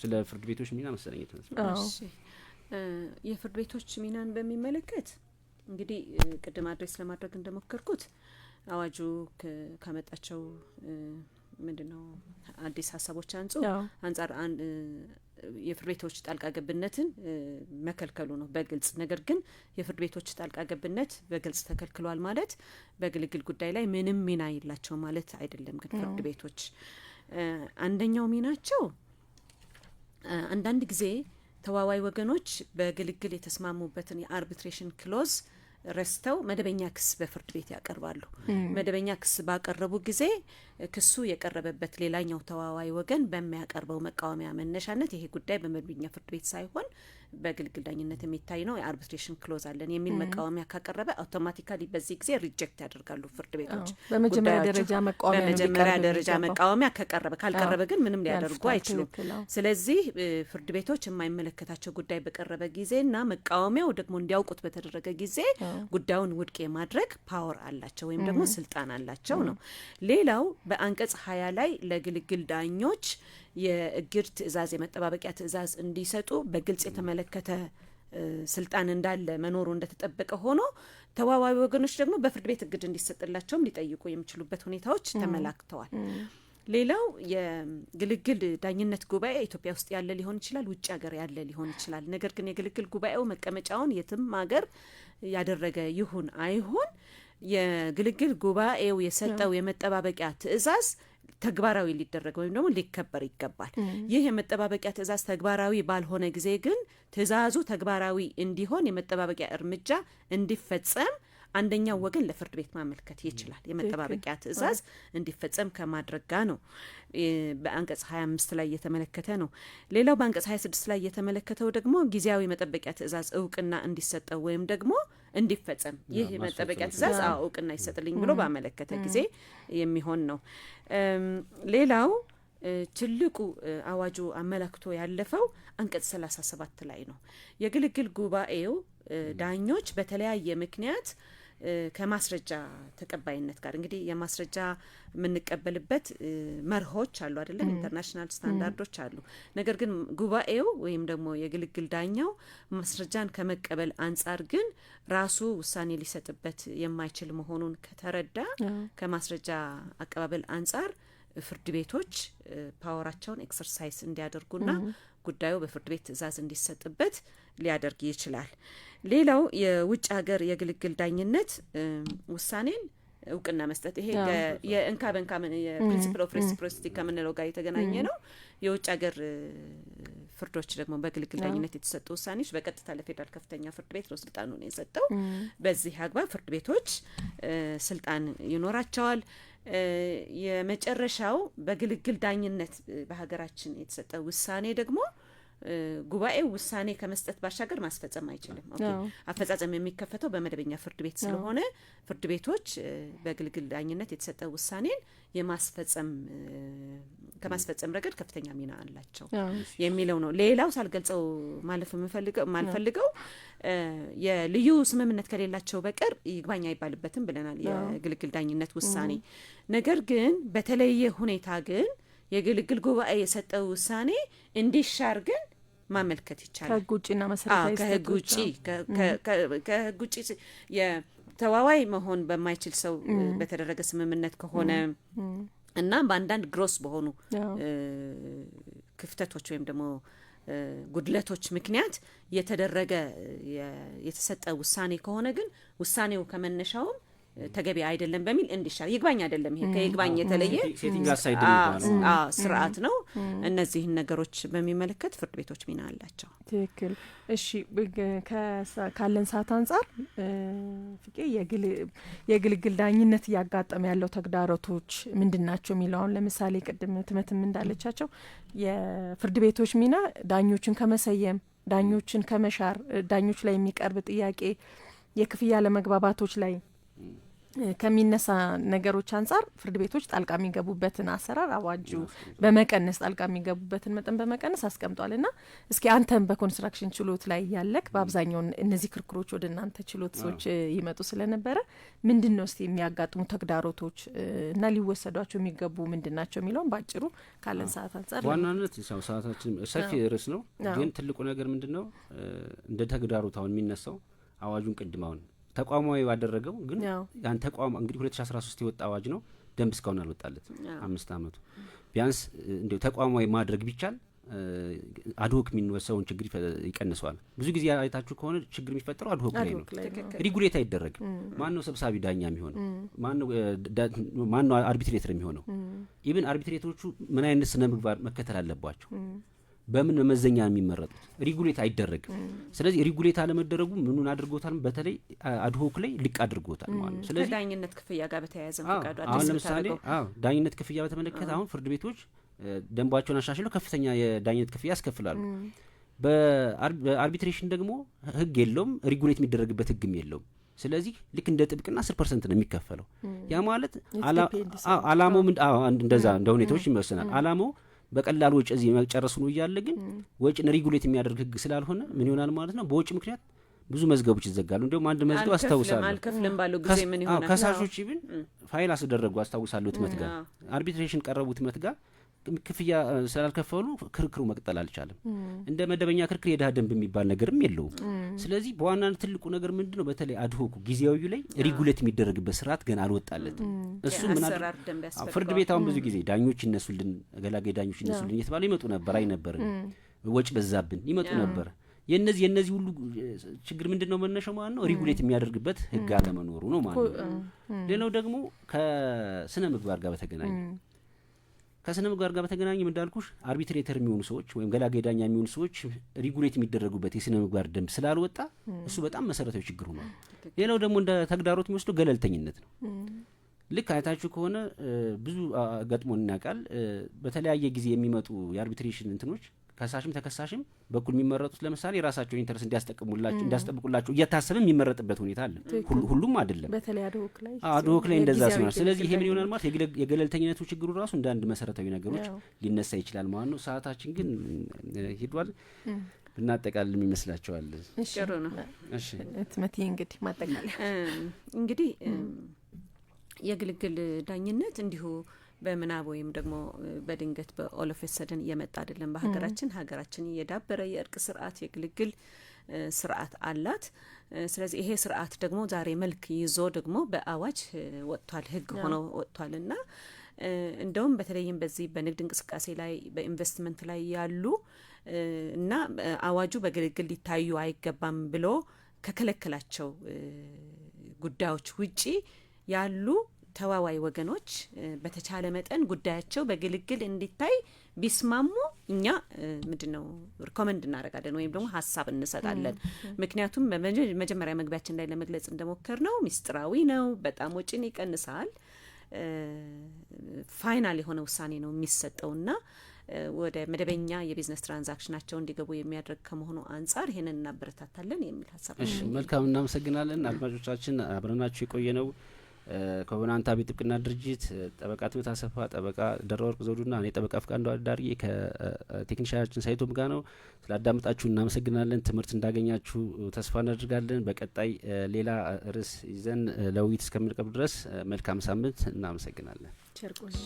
S1: ስለ ፍርድ ቤቶች ሚና መሰለኝ የተነሳው።
S2: የፍርድ ቤቶች ሚናን በሚመለከት እንግዲህ ቅድም አድሬስ ለማድረግ እንደሞከርኩት አዋጁ ከመጣቸው ምንድነው አዲስ ሀሳቦች አንጻር የፍርድ ቤቶች ጣልቃ ገብነትን መከልከሉ ነው በግልጽ። ነገር ግን የፍርድ ቤቶች ጣልቃ ገብነት በግልጽ ተከልክሏል ማለት በግልግል ጉዳይ ላይ ምንም ሚና የላቸው ማለት አይደለም። ግን ፍርድ ቤቶች አንደኛው ሚናቸው አንዳንድ ጊዜ ተዋዋይ ወገኖች በግልግል የተስማሙበትን የአርቢትሬሽን ክሎዝ ረስተው መደበኛ ክስ በፍርድ ቤት ያቀርባሉ። መደበኛ ክስ ባቀረቡ ጊዜ ክሱ የቀረበበት ሌላኛው ተዋዋይ ወገን በሚያቀርበው መቃወሚያ መነሻነት ይሄ ጉዳይ በመደበኛ ፍርድ ቤት ሳይሆን በግልግል ዳኝነት የሚታይ ነው፣ የአርቢትሬሽን ክሎዝ አለን የሚል መቃወሚያ ካቀረበ አውቶማቲካሊ በዚህ ጊዜ ሪጀክት ያደርጋሉ ፍርድ ቤቶች። በመጀመሪያ ደረጃ መቃወሚያ ከቀረበ፣ ካልቀረበ ግን ምንም ሊያደርጉ አይችሉም። ስለዚህ ፍርድ ቤቶች የማይመለከታቸው ጉዳይ በቀረበ ጊዜና መቃወሚያው ደግሞ እንዲያውቁት በተደረገ ጊዜ ጉዳዩን ውድቅ የማድረግ ፓወር አላቸው ወይም ደግሞ ስልጣን አላቸው ነው። ሌላው በአንቀጽ 20 ላይ ለግልግል ዳኞች የእግድ ትዕዛዝ የመጠባበቂያ ትዕዛዝ እንዲሰጡ በግልጽ የተመለከተ ስልጣን እንዳለ መኖሩ እንደተጠበቀ ሆኖ ተዋዋይ ወገኖች ደግሞ በፍርድ ቤት እግድ እንዲሰጥላቸውም ሊጠይቁ የሚችሉበት ሁኔታዎች ተመላክተዋል። ሌላው የግልግል ዳኝነት ጉባኤ ኢትዮጵያ ውስጥ ያለ ሊሆን ይችላል፣ ውጭ ሀገር ያለ ሊሆን ይችላል። ነገር ግን የግልግል ጉባኤው መቀመጫውን የትም ሀገር ያደረገ ይሁን አይሁን የግልግል ጉባኤው የሰጠው የመጠባበቂያ ትዕዛዝ ተግባራዊ ሊደረግ ወይም ደግሞ ሊከበር ይገባል። ይህ የመጠባበቂያ ትዕዛዝ ተግባራዊ ባልሆነ ጊዜ ግን ትዕዛዙ ተግባራዊ እንዲሆን የመጠባበቂያ እርምጃ እንዲፈጸም አንደኛው ወገን ለፍርድ ቤት ማመልከት ይችላል። የመጠባበቂያ ትዕዛዝ እንዲፈጸም ከማድረግ ጋር ነው። በአንቀጽ 25 ላይ የተመለከተ ነው። ሌላው በአንቀጽ 26 ላይ የተመለከተው ደግሞ ጊዜያዊ መጠበቂያ ትዕዛዝ እውቅና እንዲሰጠው ወይም ደግሞ እንዲፈጸም ይህ መጠበቂያ ትዕዛዝ እውቅና ይሰጥልኝ ብሎ ባመለከተ ጊዜ የሚሆን ነው። ሌላው ትልቁ አዋጁ አመላክቶ ያለፈው አንቀጽ 37 ላይ ነው። የግልግል ጉባኤው ዳኞች በተለያየ ምክንያት ከማስረጃ ተቀባይነት ጋር እንግዲህ የማስረጃ የምንቀበልበት መርሆች አሉ አይደለም ኢንተርናሽናል ስታንዳርዶች አሉ ነገር ግን ጉባኤው ወይም ደግሞ የግልግል ዳኛው ማስረጃን ከመቀበል አንጻር ግን ራሱ ውሳኔ ሊሰጥበት የማይችል መሆኑን ከተረዳ ከማስረጃ አቀባበል አንጻር ፍርድ ቤቶች ፓወራቸውን ኤክሰርሳይዝ እንዲያደርጉና ጉዳዩ በፍርድ ቤት ትዕዛዝ እንዲሰጥበት ሊያደርግ ይችላል። ሌላው የውጭ ሀገር የግልግል ዳኝነት ውሳኔን እውቅና መስጠት ይሄ የእንካ በእንካ የፕሪንሲፕል ኦፍ ሬሲፕሮሲቲ ከምንለው ጋር የተገናኘ ነው። የውጭ ሀገር ፍርዶች ደግሞ በግልግል ዳኝነት የተሰጡ ውሳኔዎች በቀጥታ ለፌዴራል ከፍተኛ ፍርድ ቤት ነው ስልጣኑን የሰጠው። በዚህ አግባብ ፍርድ ቤቶች ስልጣን ይኖራቸዋል። የመጨረሻው በግልግል ዳኝነት በሀገራችን የተሰጠ ውሳኔ ደግሞ ጉባኤው ውሳኔ ከመስጠት ባሻገር ማስፈጸም አይችልም። ኦኬ አፈጻጸም የሚከፈተው በመደበኛ ፍርድ ቤት ስለሆነ ፍርድ ቤቶች በግልግል ዳኝነት የተሰጠ ውሳኔን ከማስፈጸም ረገድ ከፍተኛ ሚና አላቸው የሚለው ነው። ሌላው ሳልገልጸው ማልፈልገው የልዩ ስምምነት ከሌላቸው በቀር ይግባኝ አይባልበትም ብለናል የግልግል ዳኝነት ውሳኔ። ነገር ግን በተለየ ሁኔታ ግን የግልግል ጉባኤ የሰጠው ውሳኔ እንዲሻር ግን ማመልከት ይቻላል።
S3: ከህግ ውጪና መሰረታዊ
S2: ከህግ ውጪ የተዋዋይ መሆን በማይችል ሰው በተደረገ ስምምነት ከሆነ እና በአንዳንድ ግሮስ በሆኑ ክፍተቶች ወይም ደግሞ ጉድለቶች ምክንያት የተደረገ የተሰጠ ውሳኔ ከሆነ ግን ውሳኔው ከመነሻውም ተገቢ አይደለም በሚል እንዲሻር ይግባኝ አይደለም ይሄ ከይግባኝ የተለየ ስርዓት ነው። እነዚህን ነገሮች በሚመለከት ፍርድ ቤቶች ሚና አላቸው።
S3: ትክክል። እሺ ካለን ሰዓት አንጻር ፍቄ የግልግል ዳኝነት እያጋጠመ ያለው ተግዳሮቶች ምንድናቸው የሚለውን ለምሳሌ ቅድም ትመትም እንዳለቻቸው የፍርድ ቤቶች ሚና ዳኞችን ከመሰየም ዳኞችን ከመሻር ዳኞች ላይ የሚቀርብ ጥያቄ የክፍያ ለመግባባቶች ላይ ከሚነሳ ነገሮች አንጻር ፍርድ ቤቶች ጣልቃ የሚገቡበትን አሰራር አዋጁ በመቀነስ ጣልቃ የሚገቡበትን መጠን በመቀነስ አስቀምጧልና እስኪ አንተም በኮንስትራክሽን ችሎት ላይ ያለክ በአብዛኛው እነዚህ ክርክሮች ወደ እናንተ ችሎቶች ይመጡ ስለነበረ ምንድነው እስቲ የሚያጋጥሙ ተግዳሮቶች እና ሊወሰዷቸው የሚገቡ ምንድናቸው የሚለውን ባጭሩ ካለን ሰዓት አንጻር
S1: ዋናነት ሰዓታችን ሰፊ ርዕስ ነው። ግን ትልቁ ነገር ምንድነው እንደ ተግዳሮት አሁን የሚነሳው አዋጁን ቅድማውን ተቋማዊ ያደረገው ግን ያን ተቋም እንግዲህ 2013 የወጣ አዋጅ ነው። ደንብ እስካሁን አልወጣለት 5 አመቱ ቢያንስ እንደ ተቋማዊ ማድረግ ቢቻል አድሆክ የሚወሰውን ችግር ይቀንሰዋል። ብዙ ጊዜ አይታችሁ ከሆነ ችግር የሚፈጠረው አድሆክ ላይ ነው። ሪጉሌት አይደረግም። ማን ነው ሰብሳቢ ዳኛ የሚሆነው? ማን ነው አርቢትሬተር የሚሆነው? ኢቭን አርቢትሬተሮቹ ምን አይነት ስነ ምግባር መከተል አለባቸው? በምን መመዘኛ የሚመረጡት? ሪጉሌት አይደረግም። ስለዚህ ሪጉሌት አለመደረጉ ምኑን አድርጎታል? በተለይ አድሆክ ላይ ልቅ አድርጎታል ማለት ነው። ስለዚህ
S2: ዳኝነት ክፍያ ጋር በተያያዘ ፈቃዱ
S1: አሁን ለምሳሌ ዳኝነት ክፍያ በተመለከተ አሁን ፍርድ ቤቶች ደንባቸውን አሻሽለው ከፍተኛ የዳኝነት ክፍያ ያስከፍላሉ። በአርቢትሬሽን ደግሞ ህግ የለውም፣ ሪጉሌት የሚደረግበት ህግም የለውም። ስለዚህ ልክ እንደ ጥብቅና 10% ነው የሚከፈለው። ያ ማለት አላማው እንደዛ እንደ ሁኔታዎች ይመስላል። አላማው በቀላል ወጪ እዚህ መጨረሱ ነው እያለ ግን ወጪን ሪጉሌት የሚያደርግ ህግ ስላልሆነ ምን ይሆናል ማለት ነው? በወጪ ምክንያት ብዙ መዝገቦች ይዘጋሉ። እንደውም አንድ መዝገብ አስታውሳለሁ
S2: አልከፍልም ባለው ጊዜ ምን ይሆናል?
S1: ከሳሾች ይብን ፋይል አስደረጉ አስታውሳለሁ። ትመት ጋር አርቢትሬሽን ቀረቡ። ትመት ጋር ክፍያ ስላልከፈሉ ክርክሩ መቅጠል አልቻለም። እንደ መደበኛ ክርክር የድሃ ደንብ የሚባል ነገርም የለውም። ስለዚህ በዋናነት ትልቁ ነገር ምንድነው? በተለይ አድሆኩ ጊዜያዊ ላይ ሪጉሌት የሚደረግበት ስርዓት ገና አልወጣለትም። እሱ ምን ፍርድ ቤት አሁን ብዙ ጊዜ ዳኞች ይነሱልን፣ ገላጋይ ዳኞች ይነሱልን እየተባለ ይመጡ ነበር። አይነበርም ወጭ በዛብን ይመጡ ነበር። የነዚህ ሁሉ ችግር ምንድነው መነሻው ማለት ነው? ሪጉሌት የሚያደርግበት ህግ አለመኖሩ ነው ማለት ነው። ሌላው ደግሞ ከስነ ምግባር ጋር በተገናኘ ጋር በተገናኘ እንዳልኩሽ አርቢትሬተር የሚሆኑ ሰዎች ወይም ገላጋይ ዳኛ የሚሆኑ ሰዎች ሪጉሌት የሚደረጉበት የስነ ምግባር ደንብ ስላልወጣ እሱ በጣም መሰረታዊ ችግር ሆኗል። ሌላው ደግሞ እንደ ተግዳሮት የሚወስደው ገለልተኝነት ነው። ልክ አይታችሁ ከሆነ ብዙ ገጥሞን እናውቃል። በተለያየ ጊዜ የሚመጡ የአርቢትሬሽን እንትኖች ከሳሽም ተከሳሽም በኩል የሚመረጡት ለምሳሌ የራሳቸውን ኢንተረስት እንዲያስጠብቁላቸው እየታሰበ የሚመረጥበት ሁኔታ አለ። ሁሉም አይደለም።
S3: በተለይ
S1: አድሆክ ላይ እንደዛ ሲሆን ስለዚህ ይሄ ምን ይሆናል ማለት የገለልተኝነቱ ችግሩ ራሱ እንደ አንድ መሰረታዊ ነገሮች ሊነሳ ይችላል ማለት ነው። ሰዓታችን ግን ሄዷል። ብናጠቃልል ይመስላችኋል?
S2: ጥሩ ነው።
S1: እሺ
S3: እትመቴ እንግዲህ ማጠቃለያ
S2: እንግዲህ የግልግል ዳኝነት እንዲሁ በምናብ ወይም ደግሞ በድንገት በኦል ኦፍ ሰደን እየመጣ አይደለም። ሀገራችን የዳበረ የእርቅ ስርዓት የግልግል ስርዓት አላት። ስለዚህ ይሄ ስርዓት ደግሞ ዛሬ መልክ ይዞ ደግሞ በአዋጅ ወጥቷል፣ ህግ ሆኖ ወጥቷልና እንደውም በተለይም በዚህ በንግድ እንቅስቃሴ ላይ በኢንቨስትመንት ላይ ያሉ እና አዋጁ በግልግል ሊታዩ አይገባም ብሎ ከከለከላቸው ጉዳዮች ውጪ ያሉ ተዋዋይ ወገኖች በተቻለ መጠን ጉዳያቸው በግልግል እንዲታይ ቢስማሙ እኛ ምንድነው ሪኮመንድ እናደርጋለን ወይም ደግሞ ሀሳብ እንሰጣለን። ምክንያቱም መጀመሪያ መግቢያችን ላይ ለመግለጽ እንደሞከር ነው ሚስጥራዊ ነው፣ በጣም ወጪን ይቀንሳል፣ ፋይናል የሆነ ውሳኔ ነው የሚሰጠውና ወደ መደበኛ የቢዝነስ ትራንዛክሽናቸው እንዲገቡ የሚያደርግ ከመሆኑ አንጻር ይሄንን እናበረታታለን የሚል ሀሳብ ነው።
S1: እሺ መልካም እናመሰግናለን። አድማጮቻችን አብረናችሁ የቆየ ነው ከቦናንታ ቤት ጥብቅና ድርጅት ጠበቃ ትምት አሰፋ፣ ጠበቃ ደረወርቅ ዘውዱና እኔ ጠበቃ ፍቃዱ አዳሪ ከቴክኒሻችን ሳይቶም ጋር ነው። ስላዳመጣችሁ እናመሰግናለን። ትምህርት እንዳገኛችሁ ተስፋ እናደርጋለን። በቀጣይ ሌላ ርዕስ ይዘን ለውይይት እስከምንቀርብ ድረስ መልካም ሳምንት። እናመሰግናለን።
S3: ቸርቆስ